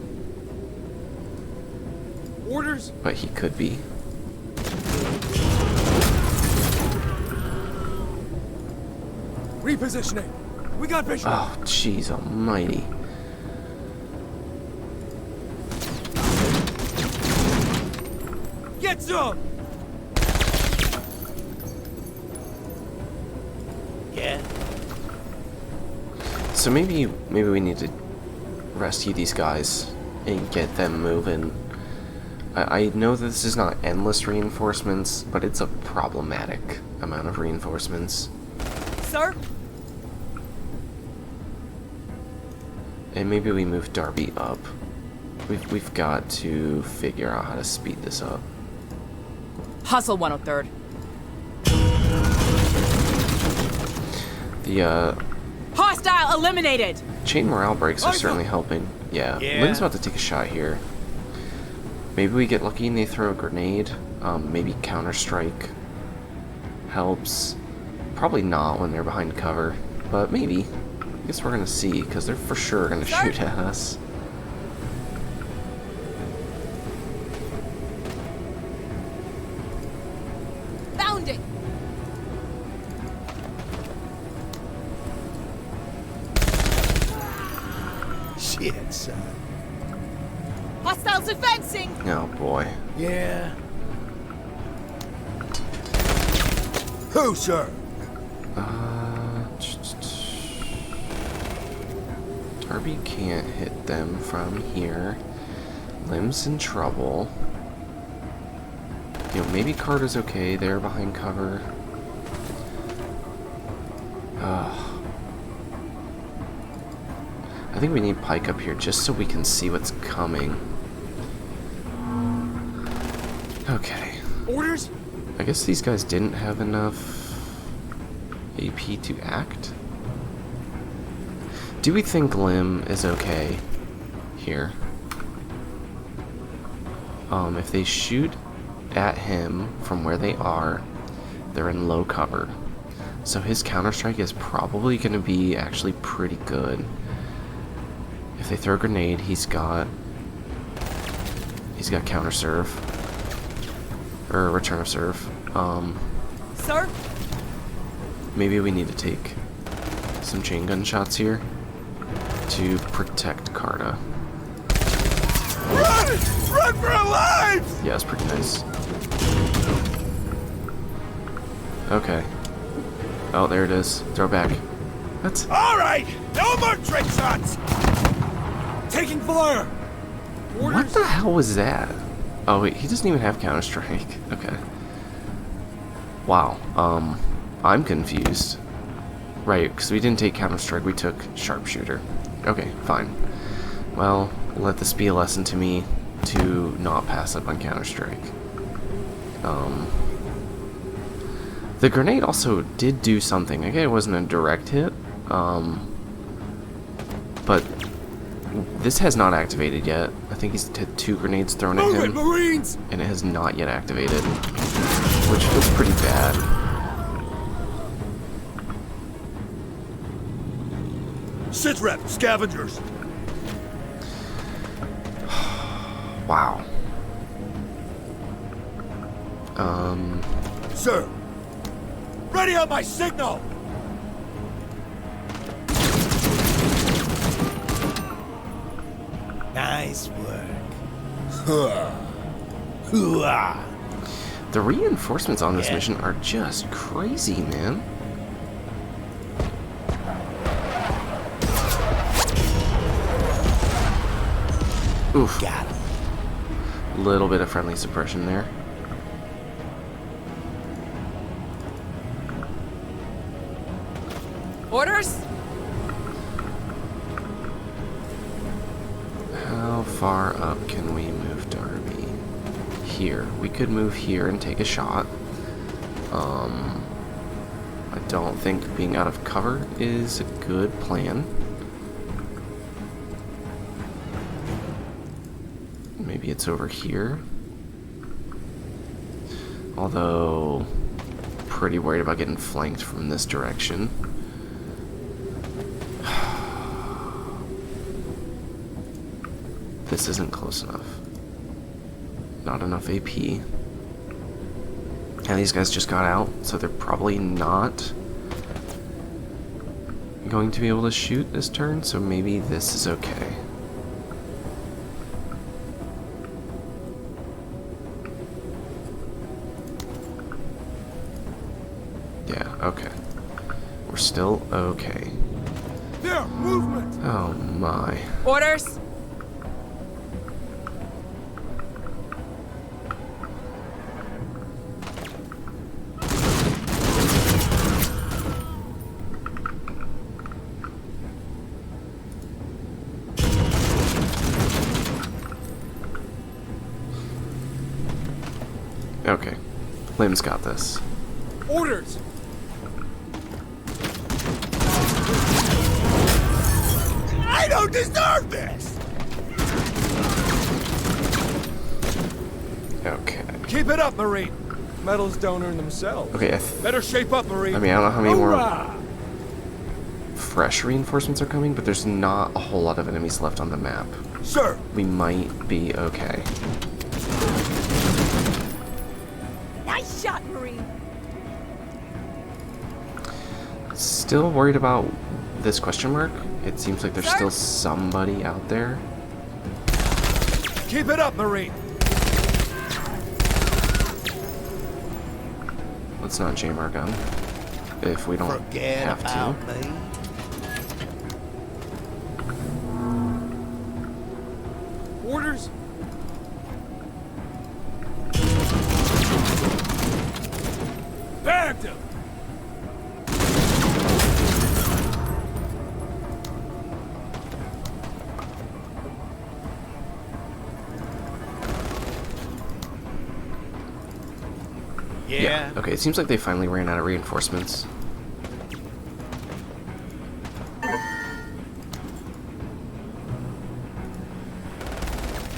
Orders! But he could be. Repositioning! We got vision! Oh, jeez almighty. Get some! Yeah. So maybe we need to rescue these guys and get them moving. I know that this is not endless reinforcements, but it's a problematic amount of reinforcements. Sir? And maybe we move Darby up. We've got to figure out how to speed this up. Hustle 103rd. The Hostile eliminated! chain morale breaks are certainly helping. Yeah, Lim's about to take a shot here. Maybe we get lucky and they throw a grenade. Maybe COUNTERSTRIKE helps. Probably not when they're behind cover, but maybe. I guess we're gonna see, because they're for sure gonna shoot at us. Found it! Shit, son. Hostiles defensing! Oh boy. Yeah. Who, sir? Darby can't hit them from here. Lim's in trouble. You know, maybe Carter's okay. They're behind cover. I think we need Pike up here just so we can see what's coming. Okay. Orders? I guess these guys didn't have enough AP to act. Do we think Lim is okay here? If they shoot at him from where they are, they're in low cover. So his COUNTERSTRIKE is probably going to be actually pretty good. If they throw a grenade, he's got counter serve. Or return of serve. Sir? Maybe we need to take some chain gun shots here to protect Carta. Run! Run for our lives! Yeah, it's pretty nice. Okay. Oh, there it is. Throw back. What? All right, no more trick shots. Taking fire! What the hell was that? Oh wait, he doesn't even have COUNTERSTRIKE. Okay. Wow. I'm confused. Right, because we didn't take COUNTERSTRIKE, we took Sharpshooter. Okay, fine. Well, let this be a lesson to me to not pass up on COUNTERSTRIKE. The grenade also did do something. Again, it wasn't a direct hit, but this has not activated yet. I think he's had 2 grenades thrown at him, Marines! and it has not yet activated, which feels pretty bad. Sitrep, scavengers. Wow. Sir, ready on my signal. Nice work. The reinforcements on this mission are just crazy, man. Oof. Got him. Little bit of friendly suppression there. Orders? How far up can we move Darby? Here. We could move here and take a shot. I don't think being out of cover is a good plan. Maybe it's over here. Although, pretty worried about getting flanked from this direction. This isn't close enough. Not enough AP. And these guys just got out, so they're probably not going to be able to shoot this turn, so maybe this is okay. Yeah, okay. We're still okay. There, movement! Oh my. Orders? Okay. Lim's got this. Orders! I don't deserve this. Okay. Keep it up, Marine. Medals don't earn themselves. Okay, Better shape up, Marine. I mean, I don't know how many more Hoorah! fresh reinforcements are coming, but there's not a whole lot of enemies left on the map. Sir, We might be okay. Nice shot, Marine. Still worried about this question mark. It seems like there's Sir? still somebody out there. keep it up, Marine. Let's not jam our gun if we don't Forget have about to. me. Orders? Bagged him! Yeah. Okay, it seems like they finally ran out of reinforcements.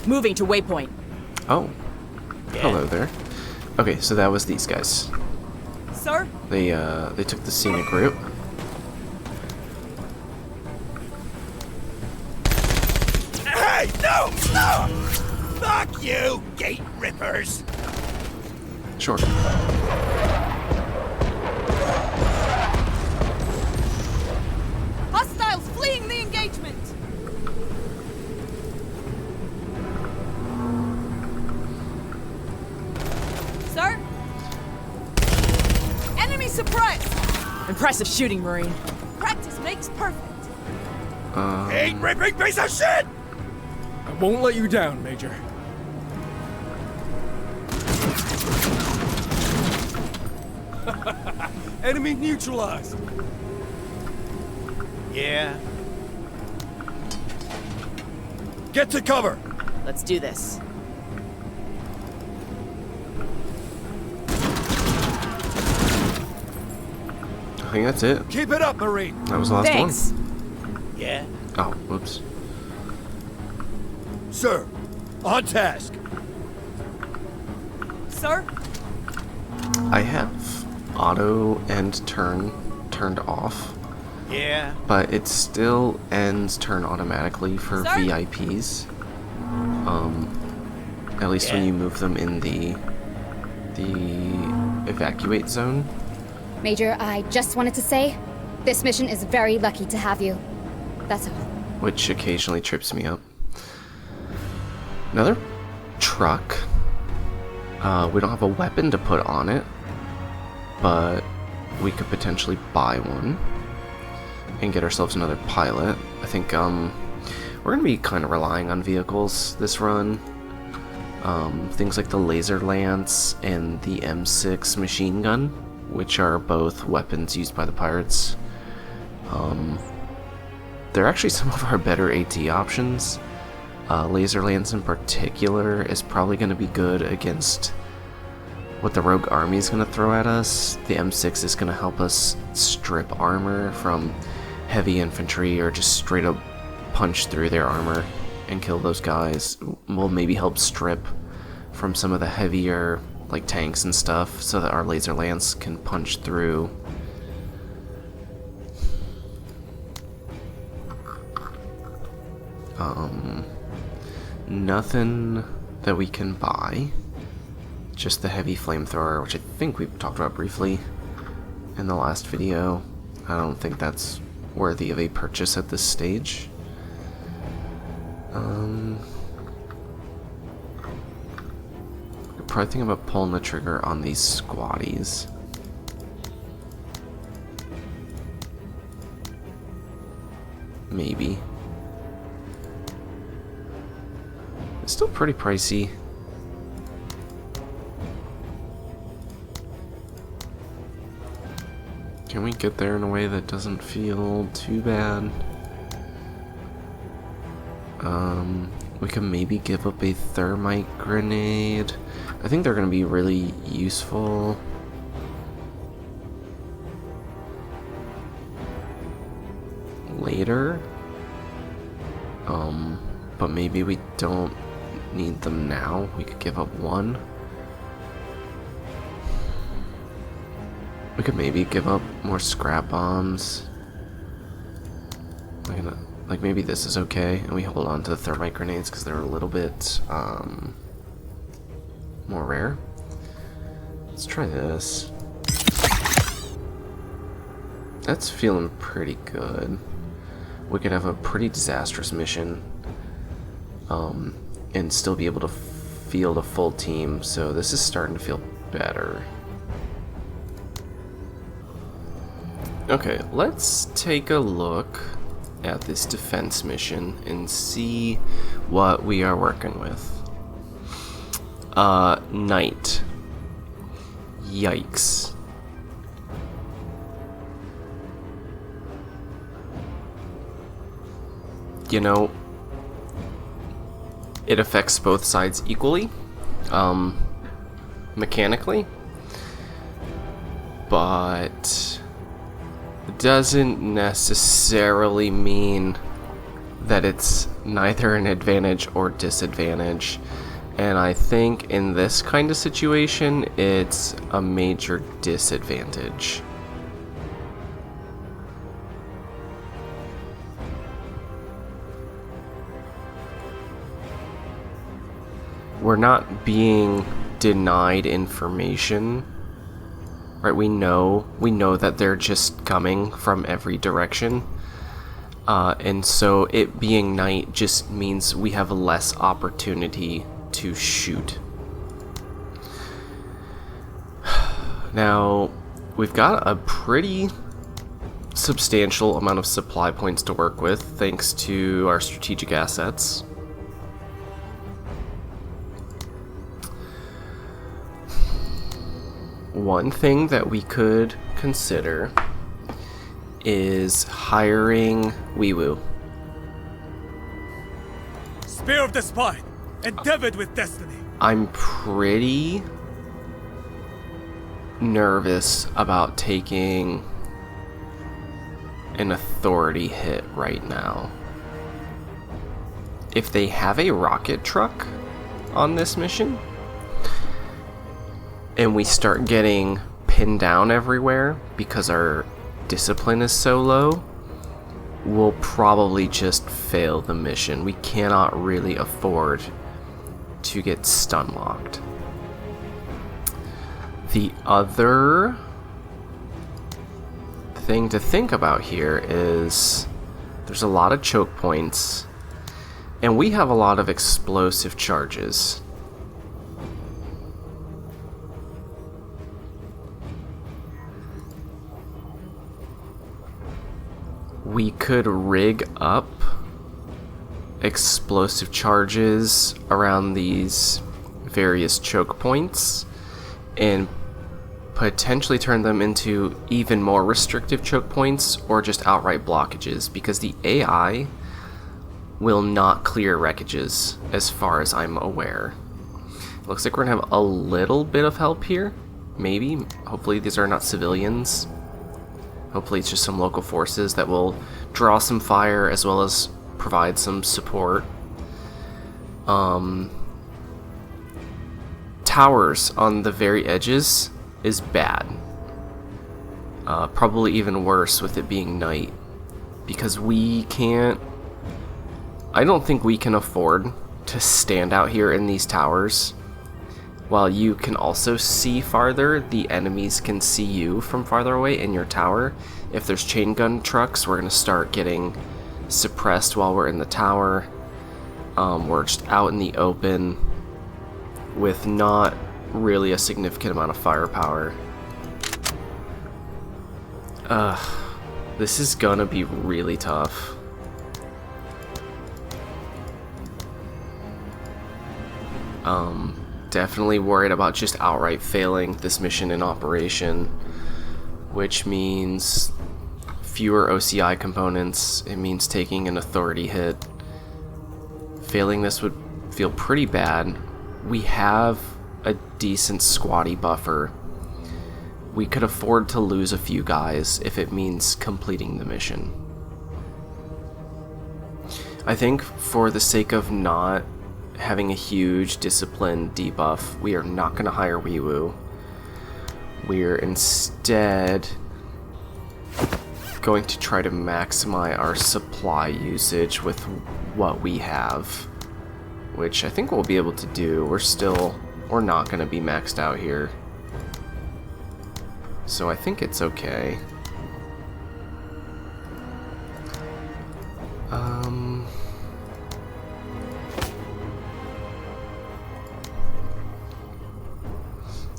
Moving to waypoint. Oh. Hello there. Okay, so that was these guys. Sir? They took the scenic route. Hey, no, no! Fuck you, gate rippers! Sure. Hostiles fleeing the engagement! Sir? Enemy suppressed! Impressive shooting, Marine. Practice makes perfect. Gate ripping piece of shit! I won't let you down, Major. Enemy neutralized. Yeah. Get to cover! Let's do this. I think that's it. Keep it up, Marine! That was the last Thanks. Yeah. one. Oh, whoops. Sir, on task. Sir? I have auto end turn turned off. Yeah. but it still ends turn automatically for Sir? VIPs. At least when Yeah. you move them in the evacuate zone. Major, I just wanted to say, this mission is very lucky to have you. That's all. Which occasionally trips me up. Another truck. We don't have a weapon to put on it, but we could potentially buy one and get ourselves another pilot. I think we're going to be kind of relying on vehicles this run. Things like the Laser Lance and the M6 machine gun, which are both weapons used by the pirates. They're actually some of our better AT options. Laser Lance in particular is probably going to be good against what the Rogue Army is going to throw at us. The M6 is going to help us strip armor from heavy infantry or just straight up punch through their armor and kill those guys. Will maybe help strip from some of the heavier like tanks and stuff so that our Laser Lance can punch through. Nothing that we can buy. Just the heavy flamethrower, which I think we talked about briefly in the last video. I don't think that's worthy of a purchase at this stage. Could probably think about pulling the trigger on these squatties. Maybe. It's still pretty pricey. Can we get there in a way that doesn't feel too bad? We can maybe give up a thermite grenade. I think they're going to be really useful. Later. But maybe we don't need them now. We could give up one. We could maybe give up more scrap bombs. Like maybe this is okay, and we hold on to the thermite grenades because they're a little bit more rare. Let's try this. That's feeling pretty good. We could have a pretty disastrous mission, and still be able to field a full team. So this is starting to feel better. Okay, let's take a look at this defense mission and see what we are working with. Night. Yikes. You know, it affects both sides equally, mechanically, but it doesn't necessarily mean that it's neither an advantage or disadvantage. And I think in this kind of situation, it's a major disadvantage. We're not being denied information, right? We know that they're just coming from every direction. And so it being night just means we have less opportunity to shoot. Now, we've got a pretty substantial amount of supply points to work with thanks to our strategic assets. One thing that we could consider is hiring Wee-Woo. Spear of the spine, endeavored with destiny. I'm pretty nervous about taking an authority hit right now. If they have a rocket truck on this mission, and we start getting pinned down everywhere because our discipline is so low, we'll probably just fail the mission. We cannot really afford to get stun locked. The other thing to think about here is there's a lot of choke points, and we have a lot of explosive charges. We could rig up explosive charges around these various choke points and potentially turn them into even more restrictive choke points or just outright blockages, because the AI will not clear wreckages as far as I'm aware. Looks like we're gonna have a little bit of help here, maybe. Hopefully these are not civilians. Hopefully it's just some local forces that will draw some fire as well as provide some support. Towers on the very edges is bad. Probably even worse with it being night, because we can't... I don't think we can afford to stand out here in these towers. While you can also see farther, the enemies can see you from farther away in your tower. If there's chain gun trucks, we're going to start getting suppressed while we're in the tower. We're just out in the open with not really a significant amount of firepower. This is going to be really tough. Definitely worried about just outright failing this mission in operation, which means fewer OCI components. It means taking an authority hit. Failing this would feel pretty bad. We have a decent squatty buffer. We could afford to lose a few guys if it means completing the mission. I think for the sake of not having a huge discipline debuff, we are not going to hire Weewoo. We're instead going to try to maximize our supply usage with what we have, which I think we'll be able to do. We're not going to be maxed out here, so I think it's okay.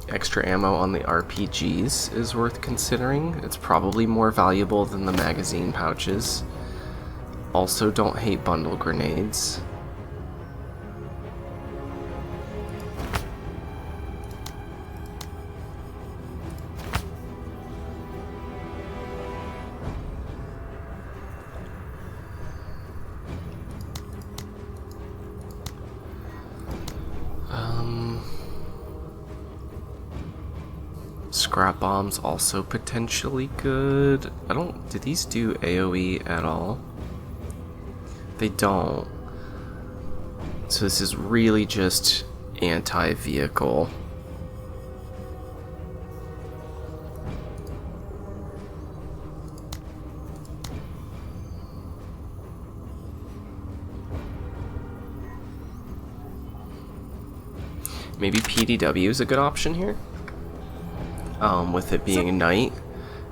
Extra ammo on the RPGs is worth considering. It's probably more valuable than the magazine pouches. Also, don't hate bundle grenades. Scrap bombs also potentially good. Do these do AoE at all? They don't. So this is really just anti-vehicle. Maybe PDW is a good option here. With it being night,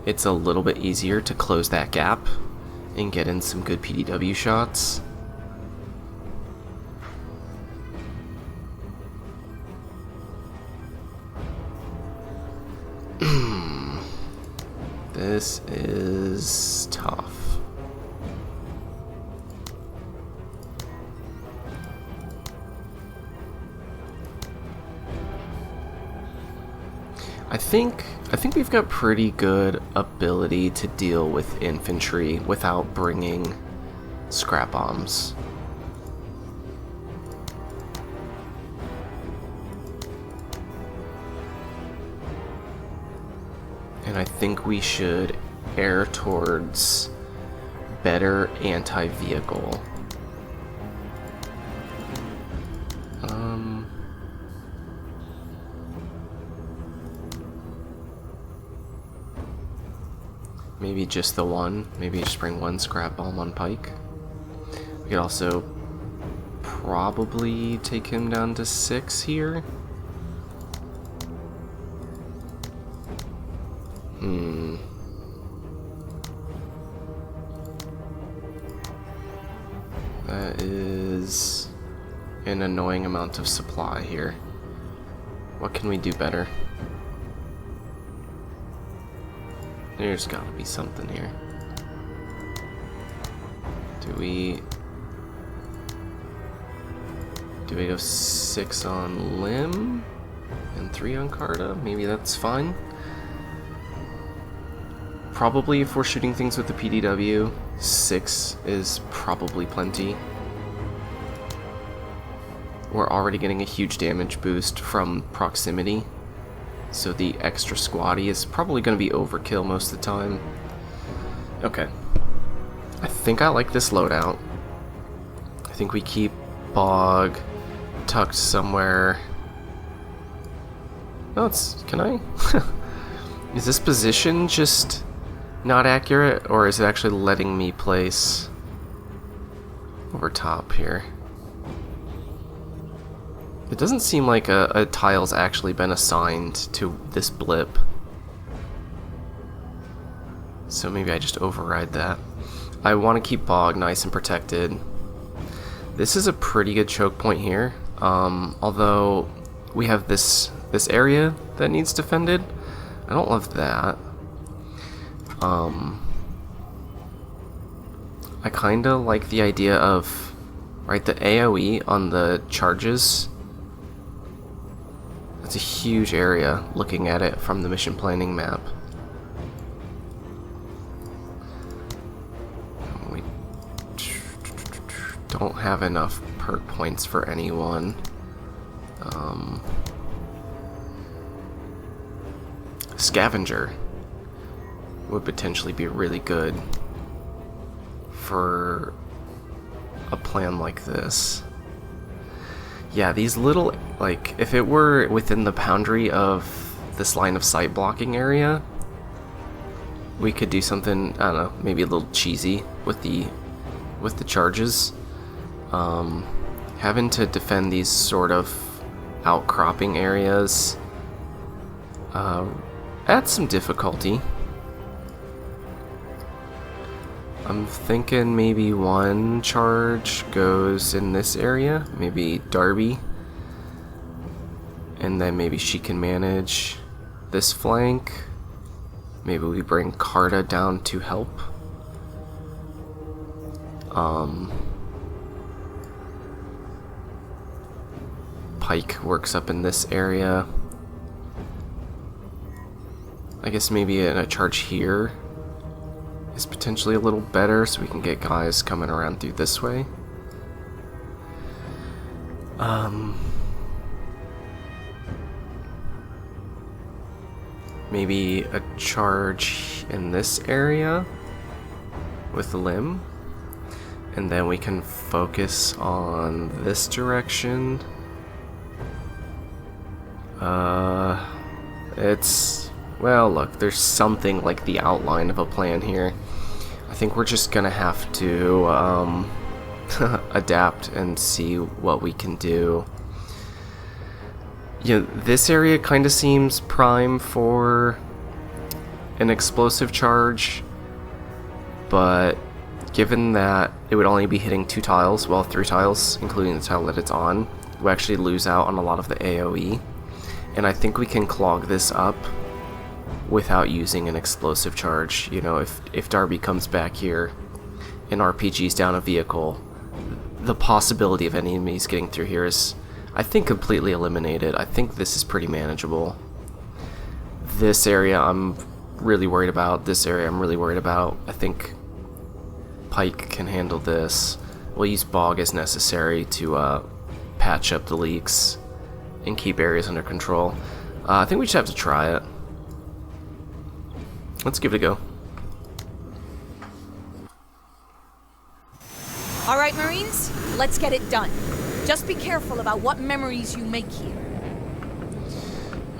it's a little bit easier to close that gap and get in some good PDW shots. This is tough. I think we've got pretty good ability to deal with infantry without bringing scrap bombs. And I think we should err towards better anti-vehicle. Maybe just the one. Maybe just bring one scrap bomb on Pike. We could also probably take him down to 6 here. That is an annoying amount of supply here. What can we do better? There's gotta be something here. Do we go 6 on Limb and 3 on Carta? Maybe that's fine. Probably if we're shooting things with the PDW, 6 is probably plenty. We're already getting a huge damage boost from proximity, so the extra squatty is probably going to be overkill most of the time. Okay. I think I like this loadout. I think we keep Bog tucked somewhere. No, can I? Is this position just not accurate, or is it actually letting me place over top here? It doesn't seem like a tile's actually been assigned to this blip. So maybe I just override that. I want to keep Bog nice and protected. This is a pretty good choke point here. Although we have this area that needs defended. I don't love that. I kinda like the idea of, right, the AoE on the charges. That's a huge area looking at it from the mission planning map. We don't have enough perk points for anyone. Scavenger would potentially be really good for a plan like this. Yeah, these little, like, if it were within the boundary of this line of sight blocking area, we could do something, I don't know, maybe a little cheesy with the charges. Having to defend these sort of outcropping areas adds some difficulty. I'm thinking maybe one charge goes in this area, maybe Darby, and then maybe she can manage this flank. Maybe we bring Carta down to help. Pike works up in this area. I guess maybe a charge here is potentially a little better, so we can get guys coming around through this way. Maybe a charge in this area with the Limb, and then we can focus on this direction. Well, look, there's something like the outline of a plan here. I think we're just gonna have to adapt and see what we can do. Yeah, this area kind of seems prime for an explosive charge, but given that it would only be hitting 2 tiles, well, 3 tiles, including the tile that it's on, we actually lose out on a lot of the AoE. And I think we can clog this up without using an explosive charge. You know, if Darby comes back here and RPGs down a vehicle, the possibility of enemies getting through here is, I think, completely eliminated. I think this is pretty manageable. This area I'm really worried about. This area I'm really worried about. I think Pike can handle this. We'll use Bog as necessary to patch up the leaks and keep areas under control. I think we just have to try it. Let's give it a go. All right, Marines, let's get it done. Just be careful about what memories you make here.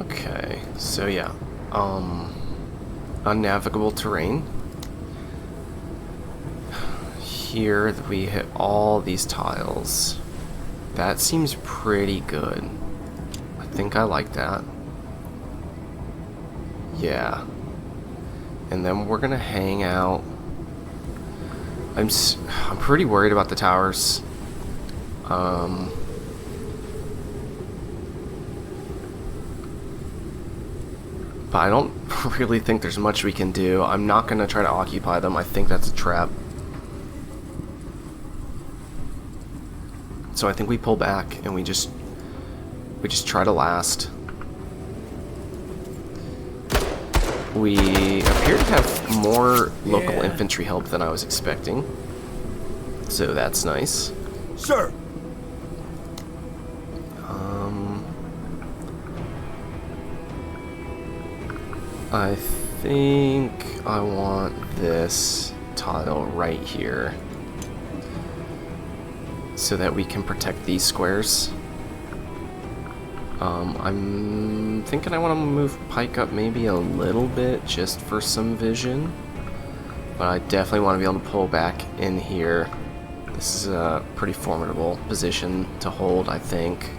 Okay, so yeah, unnavigable terrain. here, we hit all these tiles. That seems pretty good. I think I like that. Yeah. And then we're gonna hang out. I'm pretty worried about the towers. But I don't really think there's much we can do. I'm not gonna try to occupy them. I think that's a trap. So I think we pull back and we just try to last. We appear to have more local infantry help than I was expecting. So that's nice. Sir. I think I want this tile right here so that we can protect these squares. I'm thinking I want to move Pike up maybe a little bit just for some vision, but I definitely want to be able to pull back in here. This is a pretty formidable position to hold, I think.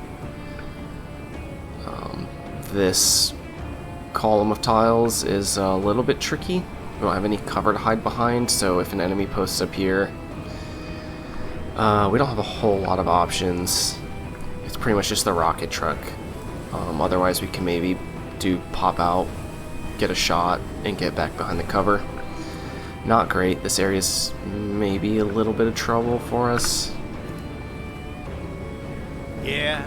This column of tiles is a little bit tricky. We don't have any cover to hide behind, so if an enemy posts up here, we don't have a whole lot of options. It's pretty much just the rocket truck. Otherwise we can maybe do pop out, get a shot, and get back behind the cover. Not great. This area's maybe a little bit of trouble for us. Yeah.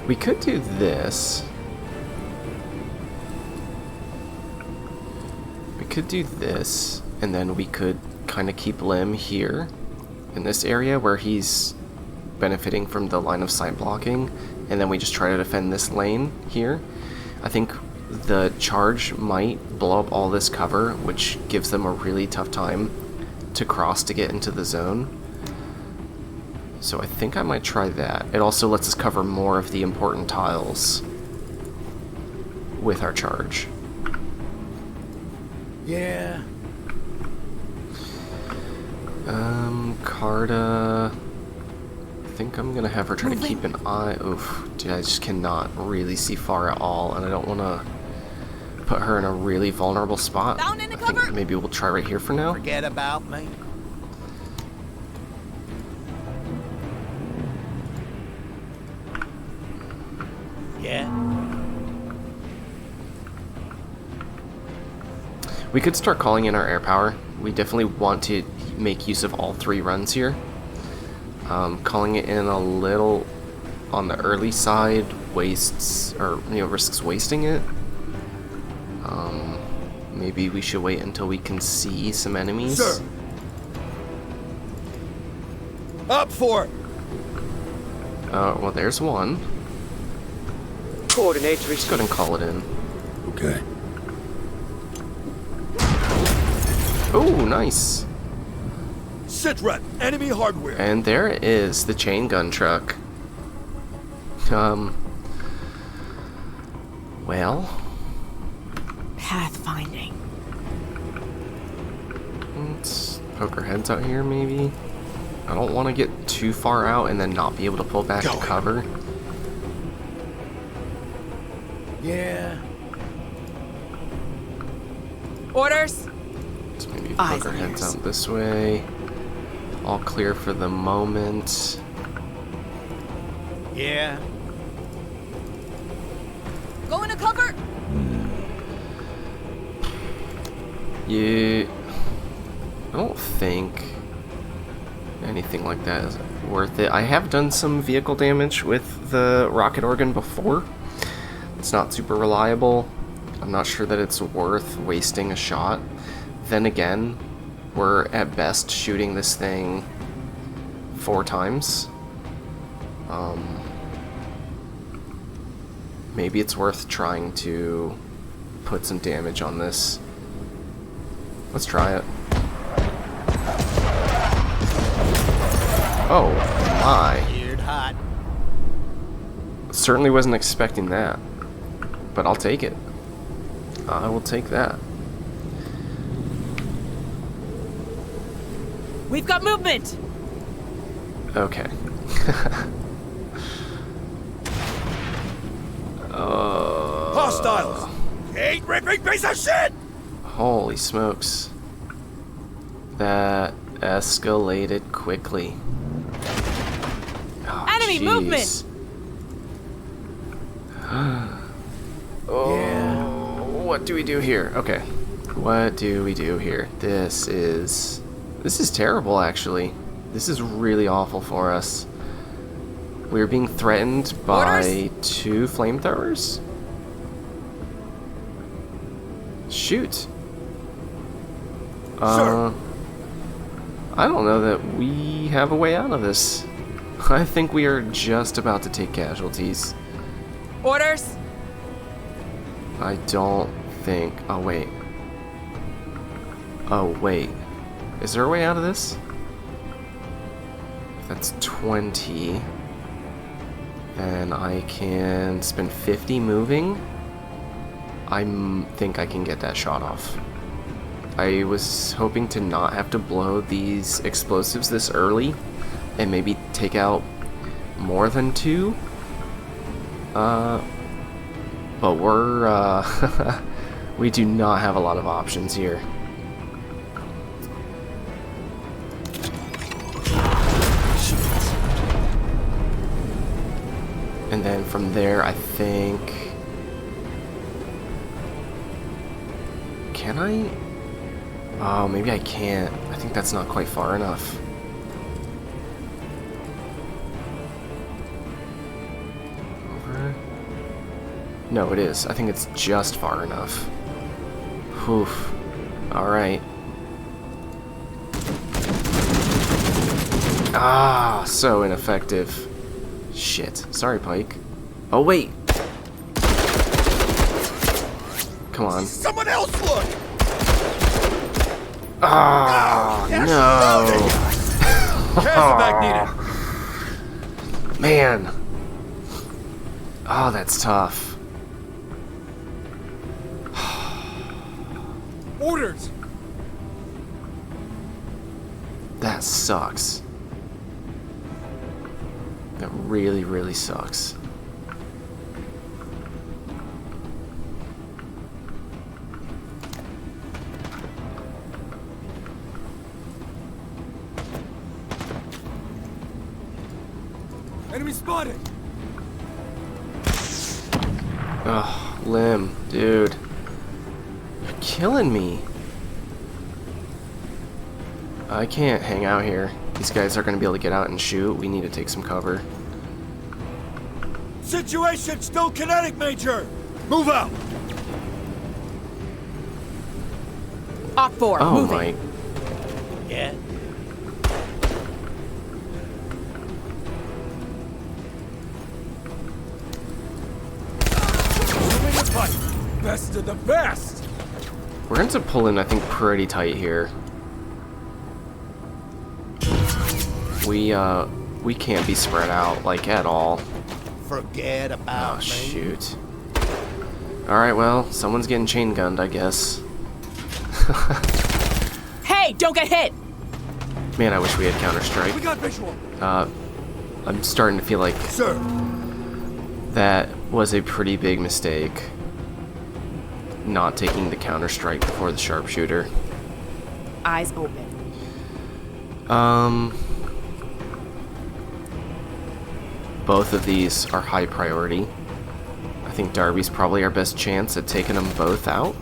We could do this. We could do this, and then we could kind of keep Lim here in this area where he's benefiting from the line of sight blocking, and then we just try to defend this lane here. I think the charge might blow up all this cover, which gives them a really tough time to cross to get into the zone. So I think I might try that. It also lets us cover more of the important tiles with our charge. Yeah. Carta. I think I'm gonna have her try to keep an eye. Oof, dude, I just cannot really see far at all, and I don't want to put her in a really vulnerable spot. Down in the I think cover. maybe we'll try right here for now. Forget about me. Yeah. We could start calling in our air power. We definitely want to make use of all three runs here. Calling it in a little on the early side wastes, or risks wasting it. Maybe we should wait until we can see some enemies. Sir. Up for it. Well, there's one. Coordinates Let's go ahead and call it in. Okay. Oh, nice. Sitrep, enemy hardware. And there it is, the chain gun truck. Well, Pathfinding. let's poke our heads out here, maybe. I don't want to get too far out and then not be able to pull back to cover. Yeah. Orders. Let's maybe Eyes poke our and heads ears. out this way. All clear for the moment. Yeah. Go into cover. Yeah, I don't think anything like that is worth it. I have done some vehicle damage with the rocket organ before. It's not super reliable. I'm not sure that it's worth wasting a shot. Then again, we're at best shooting this thing 4 times. Maybe it's worth trying to put some damage on this. Let's try it. Oh my. Geared hot. Certainly wasn't expecting that. But I'll take it. I will take that. We've got movement! Okay. Hostiles! Hate ripping piece of shit! Holy smokes. That escalated quickly. Oh, Enemy jeez. movement! Oh, what do we do here? Okay. What do we do here? This is terrible, actually. This is really awful for us. We're being threatened by 2 flamethrowers? Shoot. Sir. I don't know that we have a way out of this. I think we are just about to take casualties. Orders? I don't think... Oh, wait. Oh, wait. Is there a way out of this? That's 20. And I can spend 50 moving. I think I can get that shot off. I was hoping to not have to blow these explosives this early and maybe take out more than 2. But we're, we do not have a lot of options here. And then from there, I think... Can I? Oh, maybe I can't. I think that's not quite far enough. Over? No, it is. I think it's just far enough. Whew. Alright. Ah, so ineffective. Shit. Sorry, Pike. Oh, wait. Come on. Someone else look! Ah, no. Casevac needed. Man. Oh, that's tough. Orders! That sucks. That really, really sucks. Enemy spotted! Ugh, Lim, dude. You're killing me. I can't hang out here. These guys are going to be able to get out and shoot. We need to take some cover. Situation still kinetic, Major! Move out! Op 4, Oh moving. my. Yeah. Moving the pipe! Best of the best! We're going to pull in, I think, pretty tight here. We can't be spread out, like, at all. Forget about Oh, me. shoot. Alright, well, someone's getting chain gunned, I guess. Hey, don't get hit! Man, I wish we had Counter-Strike. We got visual! I'm starting to feel like Sir! that was a pretty big mistake. Not taking the Counter-Strike before the sharpshooter. Eyes open. Both of these are high priority. I think Darby's probably our best chance at taking them both out.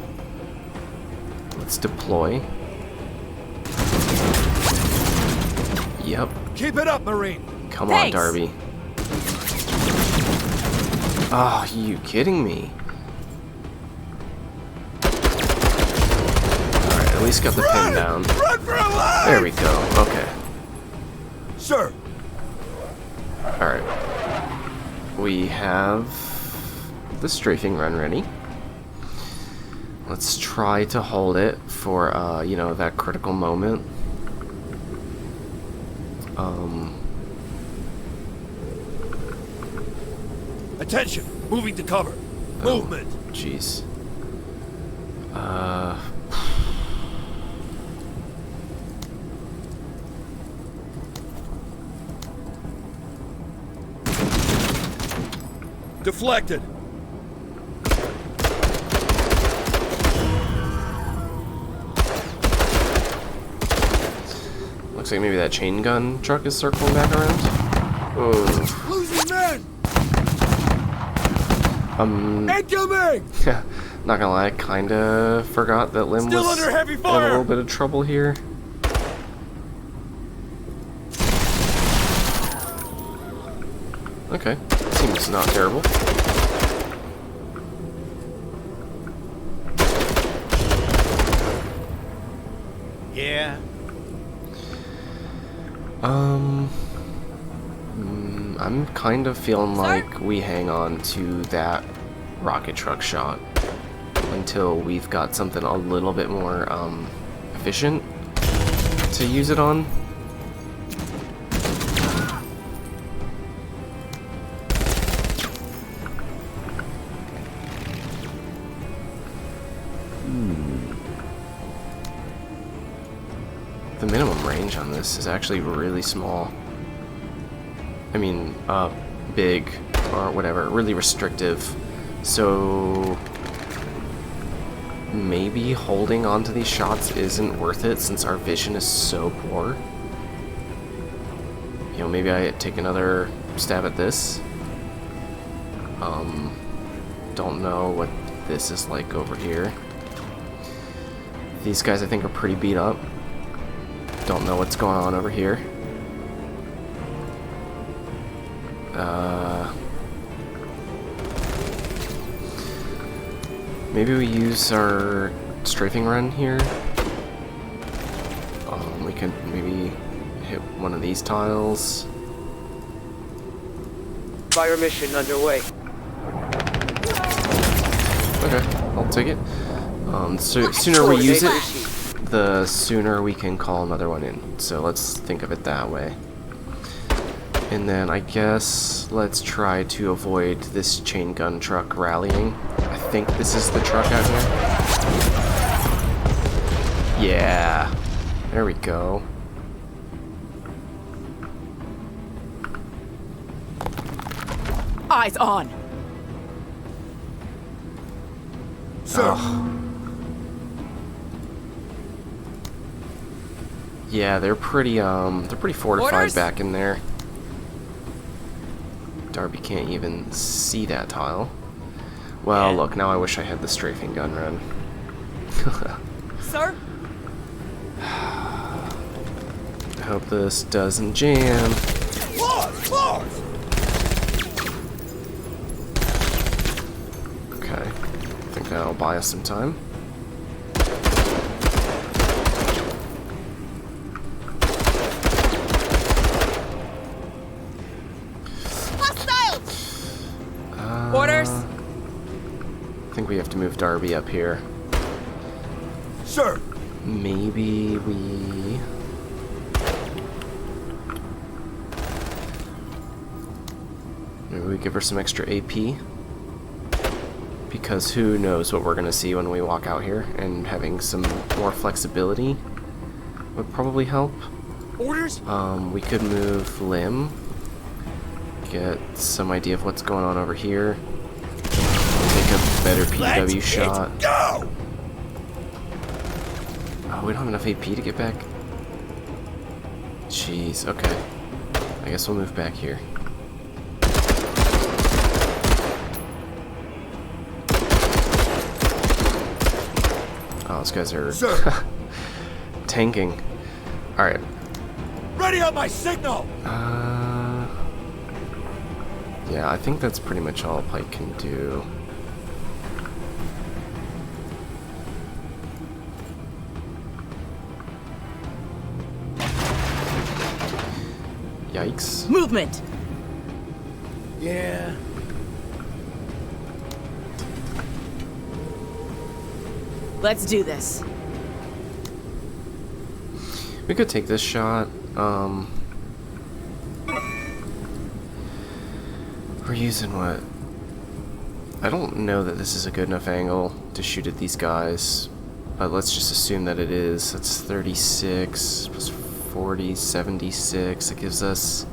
Let's deploy. Yep. Keep it up, Marine! Come Thanks. on, Darby. Oh, you kidding me? Alright, at least got the pin down. Run for a life! There we go. Okay. Sir! Alright. We have the strafing run ready. Let's try to hold it for, you know, that critical moment. Attention! Moving to cover. Movement! Jeez. Deflected! Looks like maybe that chain gun truck is circling back around. Oh. Losing men! Incoming! Not gonna lie, I kinda forgot that Lim Still was under heavy in a fire! little bit of trouble here. Okay, seems not terrible. Yeah. I'm kind of feeling like we hang on to that rocket truck shot until we've got something a little bit more efficient to use it on. The minimum range on this is actually really small. I mean, big, or whatever, really restrictive. So maybe holding onto these shots isn't worth it since our vision is so poor. You know, maybe I take another stab at this. Don't know what this is like over here. These guys I think are pretty beat up. Don't know what's going on over here. Maybe we use our strafing run here. We can maybe hit one of these tiles. Fire mission underway. Okay, I'll take it. So sooner we use it, the sooner we can call another one in. So let's think of it that way. And then I guess let's try to avoid this chain gun truck rallying. I think this is the truck out here. Yeah, there we go. Eyes on. Sir! Yeah, they're pretty fortified Orders? back in there. Darby can't even see that tile. Well, look, now I wish I had the strafing gun run. Sir? I hope this doesn't jam. Pause! Okay, I think that'll buy us some time. Orders? I think we have to move Darby up here. Sir! Maybe we... Maybe we give her some extra AP. Because who knows what we're going to see when we walk out here, and having some more flexibility would probably help. Orders? We could move Lim. Get some idea of what's going on over here. Take a better PW shot. Go! Oh, we don't have enough AP to get back. Jeez, okay. I guess we'll move back here. Oh, those guys are tanking. Alright. Ready on my signal! Yeah, I think that's pretty much all Pike can do. Yikes. Movement. Yeah. Let's do this. We could take this shot. We're using what? I don't know that this is a good enough angle to shoot at these guys, but let's just assume that it is. That's 36 plus 40, 76. It gives us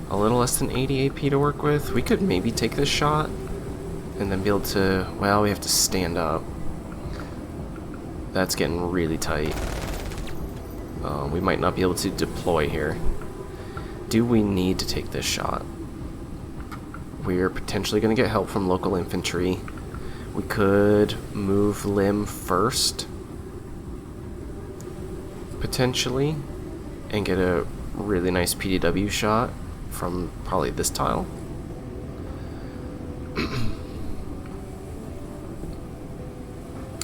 a little less than 80 AP to work with. We could maybe take this shot and then be able to, well, we have to stand up. That's getting really tight. We might not be able to deploy here. Do we need to take this shot? We're potentially going to get help from local infantry. We could move Lim first, potentially, and get a really nice PDW shot from probably this tile.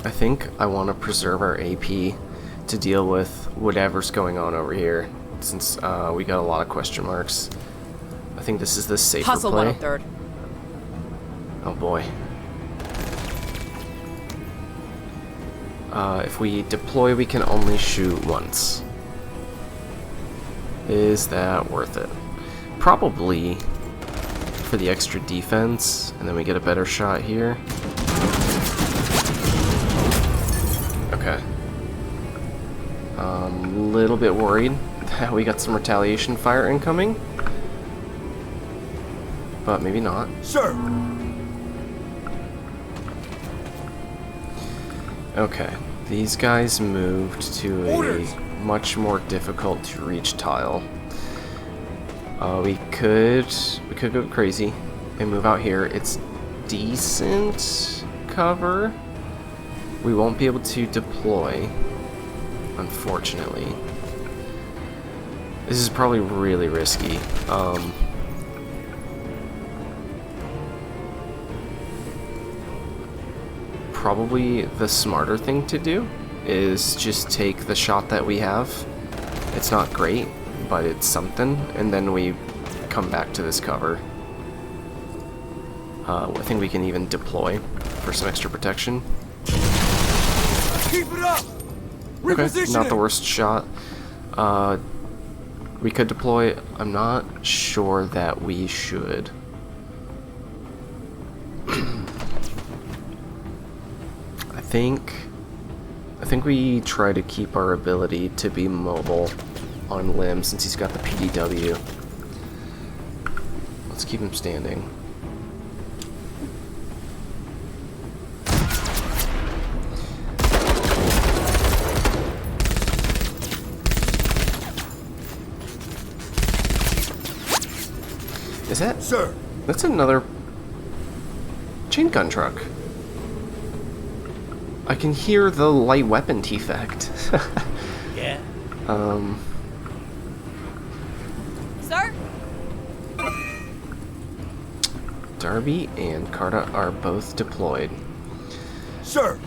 I think I want to preserve our AP to deal with whatever's going on over here, since we got a lot of question marks. I think this is the safer Hustle play. 103rd. Oh boy. If we deploy, we can only shoot once. Is that worth it? Probably for the extra defense, and then we get a better shot here. Okay. A little bit worried that we got some retaliation fire incoming, but maybe not. Sir! Okay, these guys moved to Orders. a much more difficult to reach tile. We could go crazy and move out here. It's decent cover. We won't be able to deploy, unfortunately. This is probably really risky. Probably the smarter thing to do is just take the shot that we have. It's not great, but it's something, and then we come back to this cover. I think we can even deploy for some extra protection. Keep it up! Okay, Reposition not it! the worst shot. We could deploy. I'm not sure that we should. I think we try to keep our ability to be mobile on Lim since he's got the PDW. Let's keep him standing. Is that? Sir! That's another chain gun truck. I can hear the light weapon defect. Yeah. Sir? Darby and Carta are both deployed. Sir!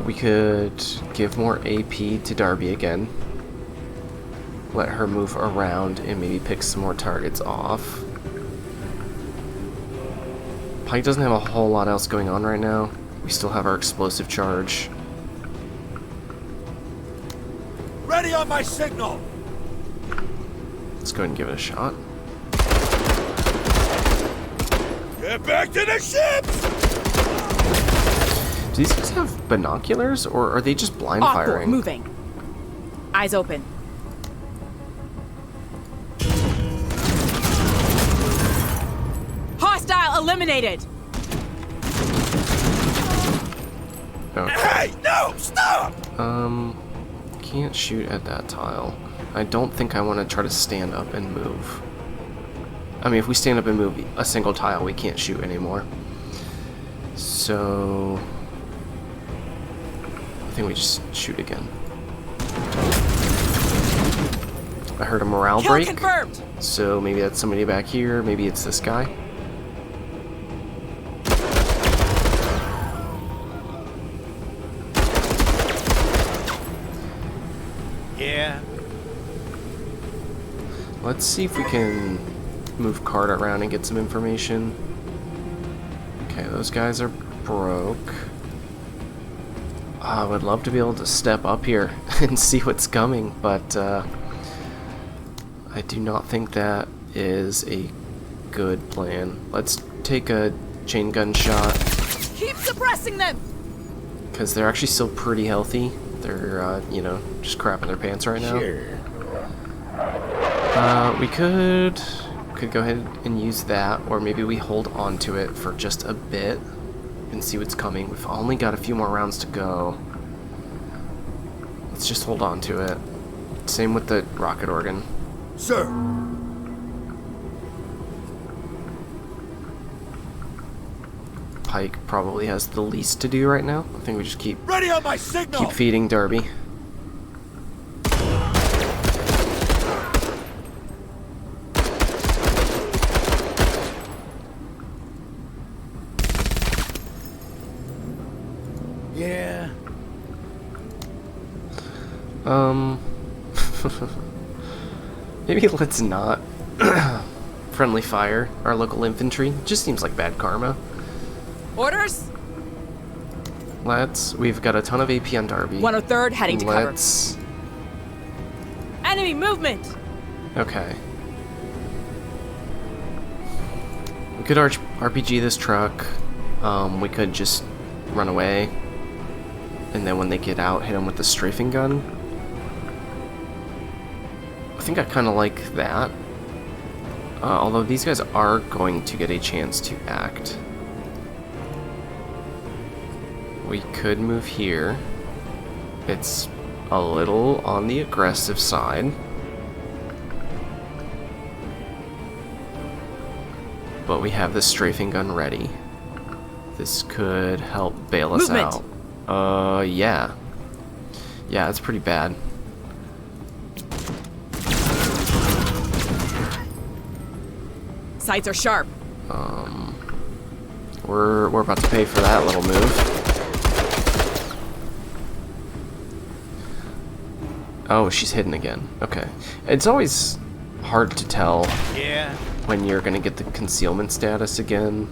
We could give more AP to Darby again. Let her move around and maybe pick some more targets off. Pike doesn't have a whole lot else going on right now. We still have our explosive charge. Ready on my signal! Let's go ahead and give it a shot. Get back to the ships! Do these guys have binoculars, or are they just blind Awkward, firing? moving. Eyes open. Hostile eliminated! Okay. Hey, no, stop! Can't shoot at that tile. I don't think I want to try to stand up and move. I mean, if we stand up and move a single tile, we can't shoot anymore. So I think we just shoot again. I heard a morale Kill break. confirmed! So maybe that's somebody back here. Maybe it's this guy. Yeah. Let's see if we can move Card around and get some information. Okay, those guys are broke. I would love to be able to step up here and see what's coming, but I do not think that is a good plan. Let's take a chain gun shot. Keep suppressing them! Because they're actually still pretty healthy. They're, you know, just crapping their pants right now. Sure. We could go ahead and use that, or maybe we hold on to it for just a bit and see what's coming. We've only got a few more rounds to go. Let's just hold on to it. Same with the rocket organ. Sir, Pike probably has the least to do right now. I think we just keep Ready on my signal! feeding Darby. Yeah. Maybe let's not friendly fire our local infantry. Just seems like bad karma. Orders? We've got a ton of AP on Darby. 103rd heading to cover. Let's, Enemy movement! okay. We could RPG this truck. We could just run away. And then when they get out, hit them with the strafing gun. I think I kind of like that. Although these guys are going to get a chance to act. We could move here. It's a little on the aggressive side. But we have this strafing gun ready. This could help bail us Movement. out. Yeah. Yeah, it's pretty bad. Sights are sharp. We're about to pay for that little move. Oh, she's hidden again. Okay. It's always hard to tell Yeah. when you're gonna get the concealment status again.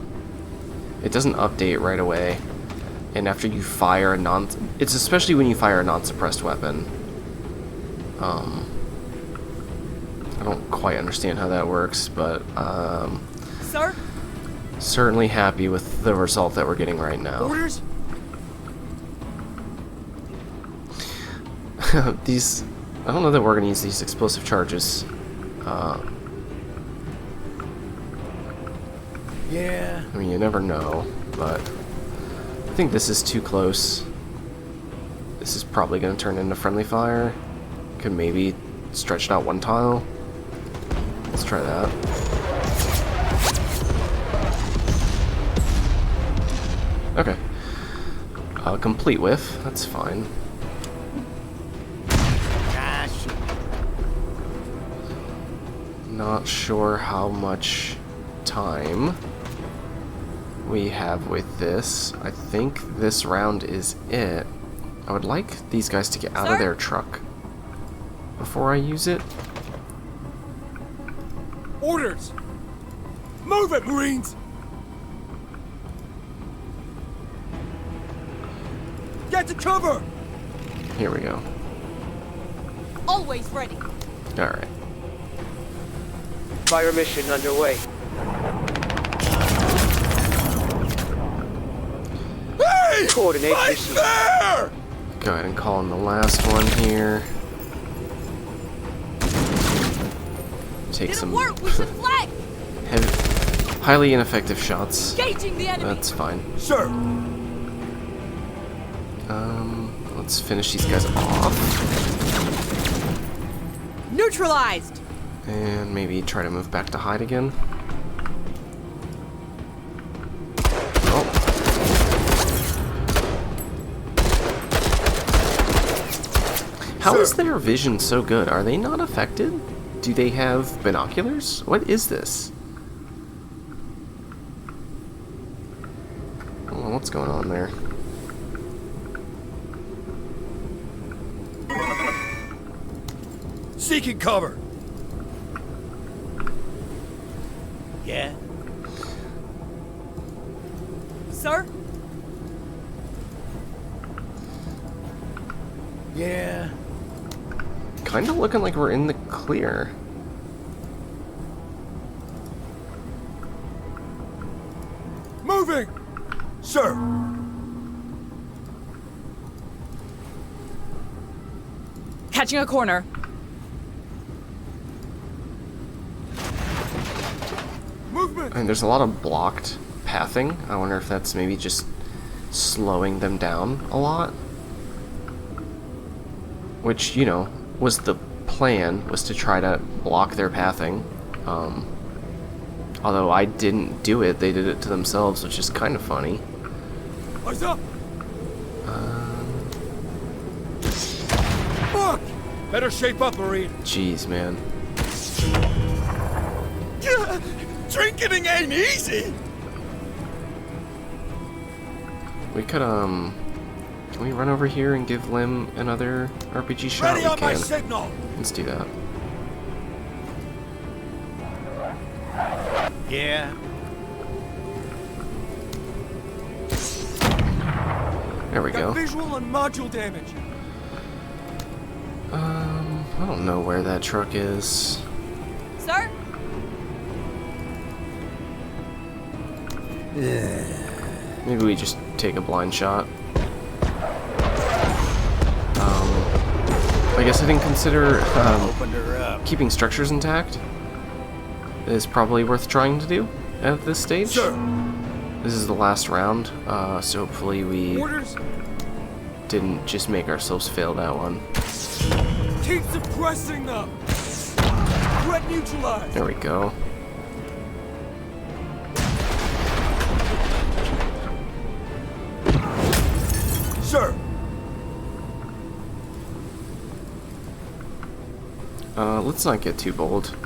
It doesn't update right away. And after you fire a it's especially when you fire a non-suppressed weapon. I don't quite understand how that works, but Sir? certainly happy with the result that we're getting right now. Orders? These, I don't know that we're gonna use these explosive charges. Yeah. I mean, you never know, but I think this is too close. This is probably gonna turn into friendly fire. Could maybe stretch it out one tile. Let's try that. Okay. Complete whiff. That's fine. Gosh. Not sure how much time we have with this. I think this round is it. I would like these guys to get out of Sir? their truck before I use it. Orders! Move it, Marines! Get to cover! Here we go. Always ready. Alright. Fire mission underway. Hey! Coordinate Right receipt. there! Go ahead and call in the last one here. Take Didn't some work. We should flag. highly ineffective shots. Engaging the enemy. That's fine. Sir! Let's finish these guys off. Neutralized. And maybe try to move back to hide again. Oh. How is their vision so good? Are they not affected? Do they have binoculars? What is this? Oh, what's going on there? Seeking cover! Yeah. Sir? Yeah. Kind of looking like we're in the clear. Moving! Sir! Catching a corner. Movement! And there's a lot of blocked pathing. I wonder if that's maybe just slowing them down a lot. Which, you know, was the plan, was to try to block their pathing. Although I didn't do it, they did it to themselves, which is kind of funny. Eyes up! Fuck! Better shape up, Marine. Jeez, man. Drinking ain't easy! We could, can we run over here and give Lim another RPG shot? Ready We on my can. signal. Let's do that. Yeah. There we Got go. visual and module damage. I don't know where that truck is. Sir? Maybe we just take a blind shot. I guess I didn't consider Opened her up. keeping structures intact is probably worth trying to do at this stage. Sir! This is the last round, so hopefully we Orders? didn't just make ourselves fail that one. Keep suppressing them! Threat neutralized! There we go. Sir! Let's not get too bold.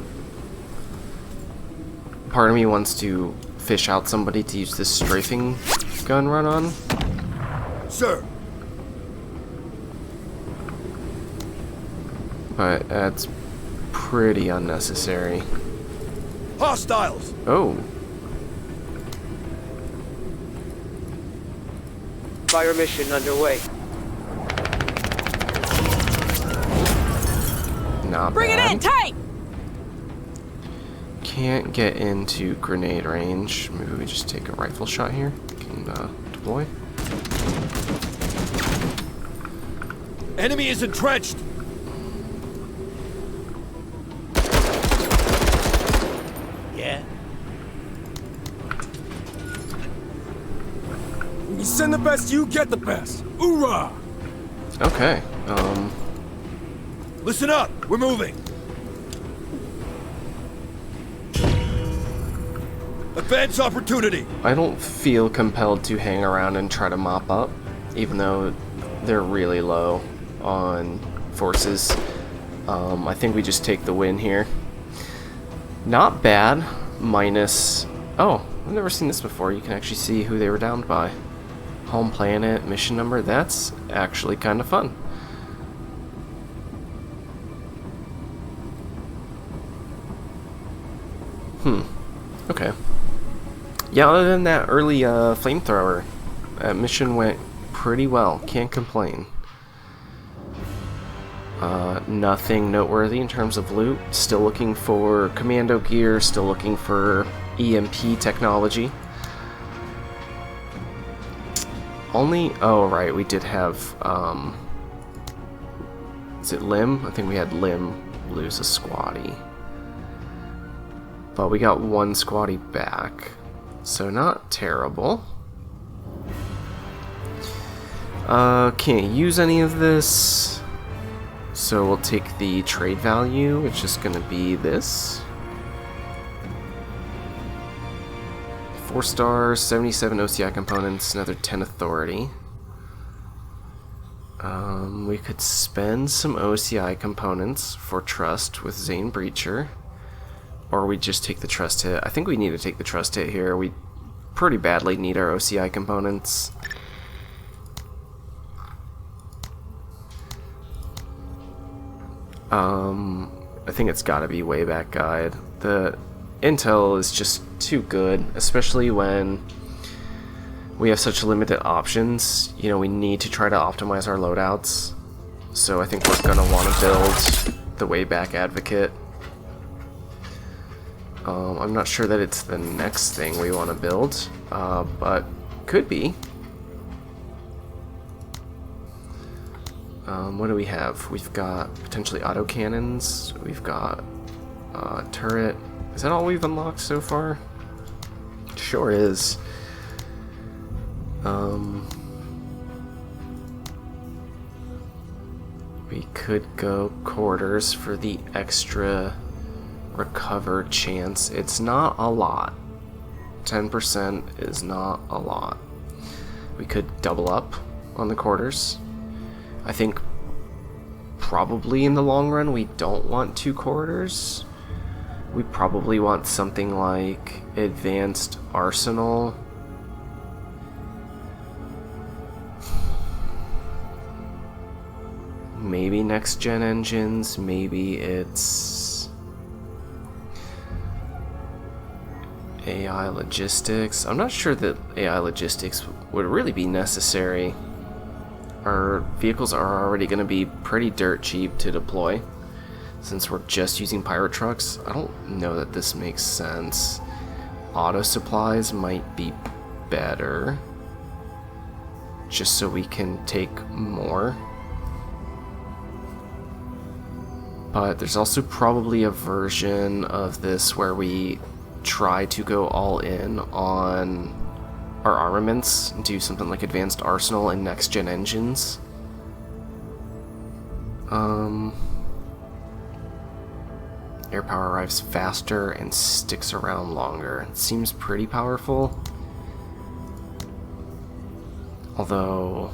Part of me wants to fish out somebody to use this strafing gun run on. Sir! But that's pretty unnecessary. Hostiles. Oh, Fire mission underway. not Bring it bad. in, tight! Can't get into grenade range. Maybe we just take a rifle shot here. Can deploy. Enemy is entrenched. Yeah. When you send the best, you get the best. Hoorah! Okay. Listen up. We're moving. Advance opportunity. I don't feel compelled to hang around and try to mop up, even though they're really low on forces. I think we just take the win here. Not bad. Minus... Oh, I've never seen this before. You can actually see who they were downed by. Home planet, mission number. That's actually kind of fun. Okay. Yeah, other than that early flamethrower, that mission went pretty well. Can't complain. Nothing noteworthy in terms of loot. Still looking for commando gear, still looking for EMP technology. Only, oh right, we did have, is it Lim? I think we had Lim lose a squatty. But we got one squatty back, so not terrible. Can't use any of this, so we'll take the trade value, which is going to be this. 4 stars, 77 OCI components, another 10 authority. We could spend some OCI components for trust with Zane Breacher. Or we just take the trust hit. I think we need to take the trust hit here. We pretty badly need our OCI components. I think it's gotta be Wayback Guide. The intel is just too good, especially when we have such limited options. You know, we need to try to optimize our loadouts. So I think we're gonna want to build the Wayback Advocate. I'm not sure that it's the next thing we want to build, but could be. What do we have? We've got potentially autocannons. We've got turret. Is that all we've unlocked so far? Sure is. We could go quarters for the extra recover chance. It's not a lot. 10% is not a lot. We could double up on the quarters. I think probably in the long run we don't want 2 quarters. We probably want something like advanced arsenal. Maybe next gen engines, maybe it's AI logistics. I'm not sure that AI logistics would really be necessary. Our vehicles are already going to be pretty dirt cheap to deploy. Since we're just using pirate trucks, I don't know that this makes sense. Auto supplies might be better, just so we can take more. But there's also probably a version of this where we try to go all in on our armaments, do something like advanced arsenal and next gen engines. Air power arrives faster and sticks around longer. It seems pretty powerful. Although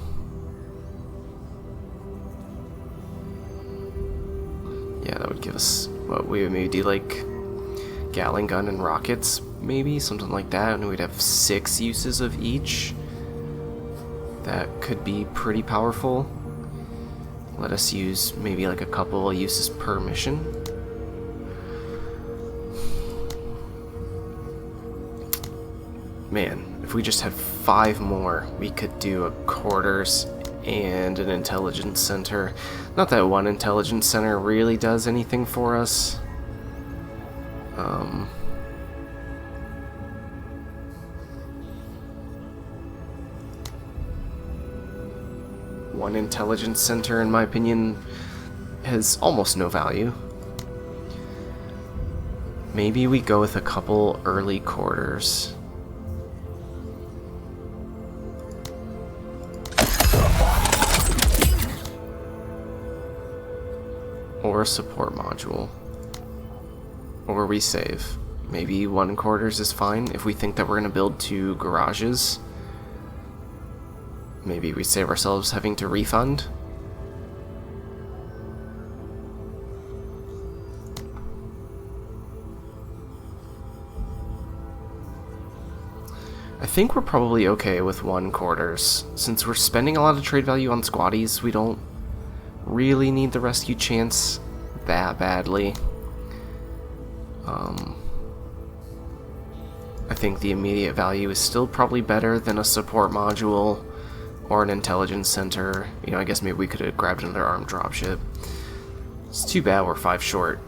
yeah, that would give us what we would maybe do, like Gatling gun and rockets, maybe something like that, and we'd have 6 uses of each. That could be pretty powerful. Let us use maybe like a couple of uses per mission. Man, if we just had 5 more, we could do a quarters and an intelligence center. Not that one intelligence center really does anything for us. One intelligence center, in my opinion, has almost no value. Maybe we go with a couple early quarters. Or a support module. Or we save. Maybe 1 quarters is fine if we think that we're going to build 2 garages. Maybe we save ourselves having to refund. I think we're probably okay with 1 quarters. Since we're spending a lot of trade value on squaddies, we don't really need the rescue chance that badly. I think the immediate value is still probably better than a support module or an intelligence center. You know, I guess maybe we could have grabbed another armed dropship. It's too bad we're 5 short.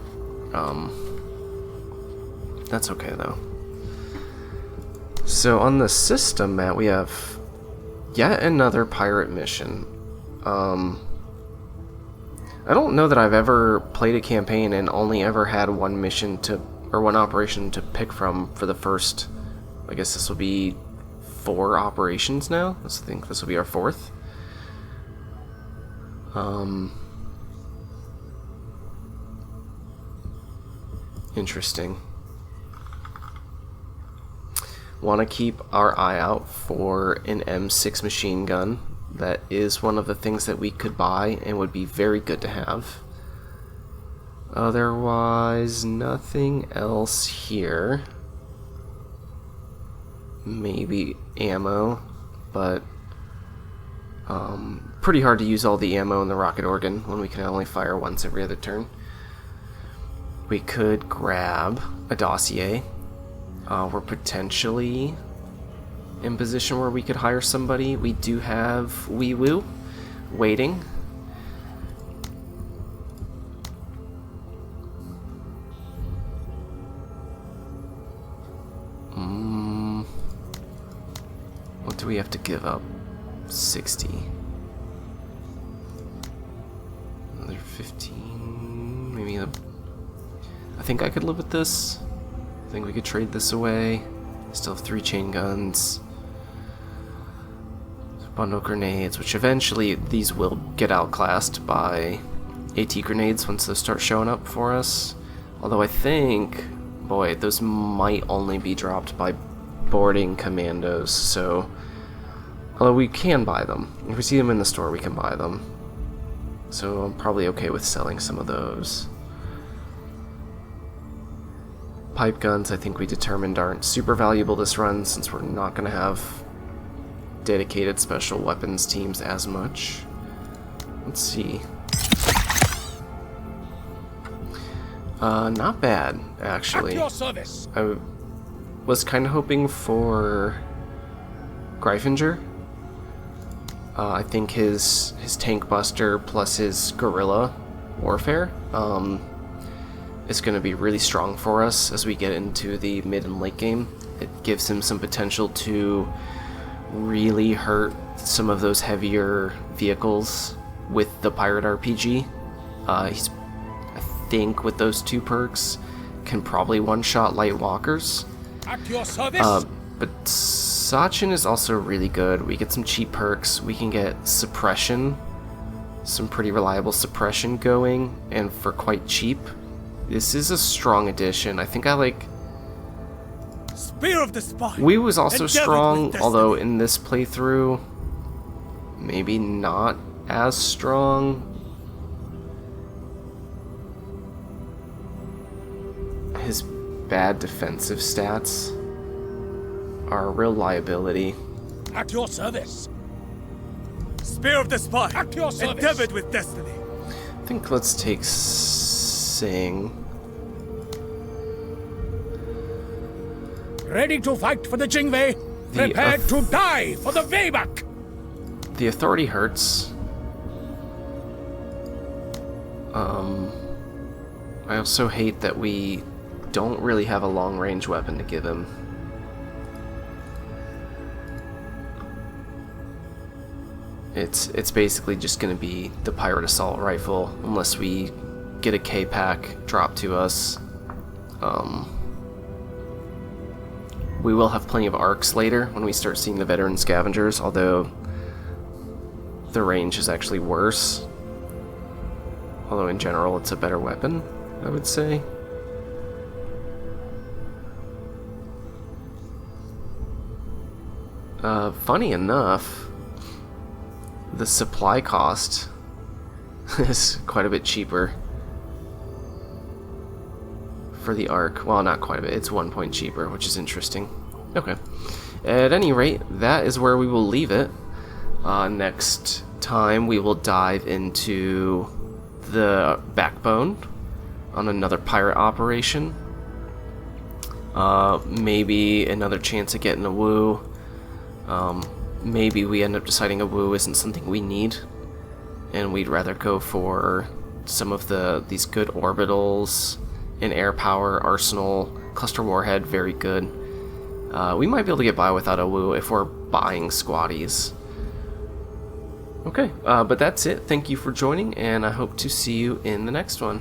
That's okay though. So on the system map we have yet another pirate mission. I don't know that I've ever played a campaign and only ever had 1 mission to, or 1 operation to pick from for the first, I guess this will be 4 operations now. I think this will be our 4th. Interesting. Want to keep our eye out for an M6 machine gun. That is one of the things that we could buy and would be very good to have. Otherwise, nothing else here. Maybe ammo, but pretty hard to use all the ammo in the rocket organ when we can only fire once every other turn. We could grab a dossier. We're potentially in position where we could hire somebody. We do have Wee Woo waiting. do we have to give up? 60. Another 15. Maybe I think I could live with this. I think we could trade this away. Still have 3 chain guns. Bundle grenades, which eventually these will get outclassed by AT grenades once those start showing up for us. Although I think, boy, those might only be dropped by boarding commandos, so... Although we can buy them. If we see them in the store, we can buy them. So I'm probably okay with selling some of those. Pipe guns, I think we determined aren't super valuable this run, since we're not going to have dedicated special weapons teams as much. Let's see. Not bad, actually. At your service. I was kind of hoping for Greifinger. I think his tank buster plus his guerrilla warfare is going to be really strong for us as we get into the mid and late game. It gives him some potential to really hurt some of those heavier vehicles with the pirate RPG. He's, I think, with those 2 perks, can probably one-shot light walkers. At your service. But Sachin is also really good. We get some cheap perks. We can get suppression, some pretty reliable suppression going, and for quite cheap. This is a strong addition. I think I like... Spear of the Spine. Wii was also Endeavored strong, with although in this playthrough, maybe not as strong. His bad defensive stats are a real liability. At your service. Spear of the Spine. At your service. Endeavored with destiny. I think let's take Sing. Ready to fight for the Jingwei. Prepared to die for the Wayback. The authority hurts. I also hate that we don't really have a long-range weapon to give him. It's basically just going to be the Pirate Assault Rifle, unless we get a K-Pack dropped to us. We will have plenty of arcs later when we start seeing the veteran scavengers, although the range is actually worse. Although in general it's a better weapon, I would say. Funny enough, the supply cost is quite a bit cheaper for the arc. Well, not quite a bit. It's 1 point cheaper, which is interesting. Okay. At any rate, that is where we will leave it. Next time, we will dive into the backbone on another pirate operation. Maybe another chance at getting a woo. Maybe we end up deciding a woo isn't something we need, and we'd rather go for some of these good orbitals. In air power, arsenal, cluster warhead, very good. We might be able to get by without a woo if we're buying squaddies. Okay, but that's it. Thank you for joining, and I hope to see you in the next one.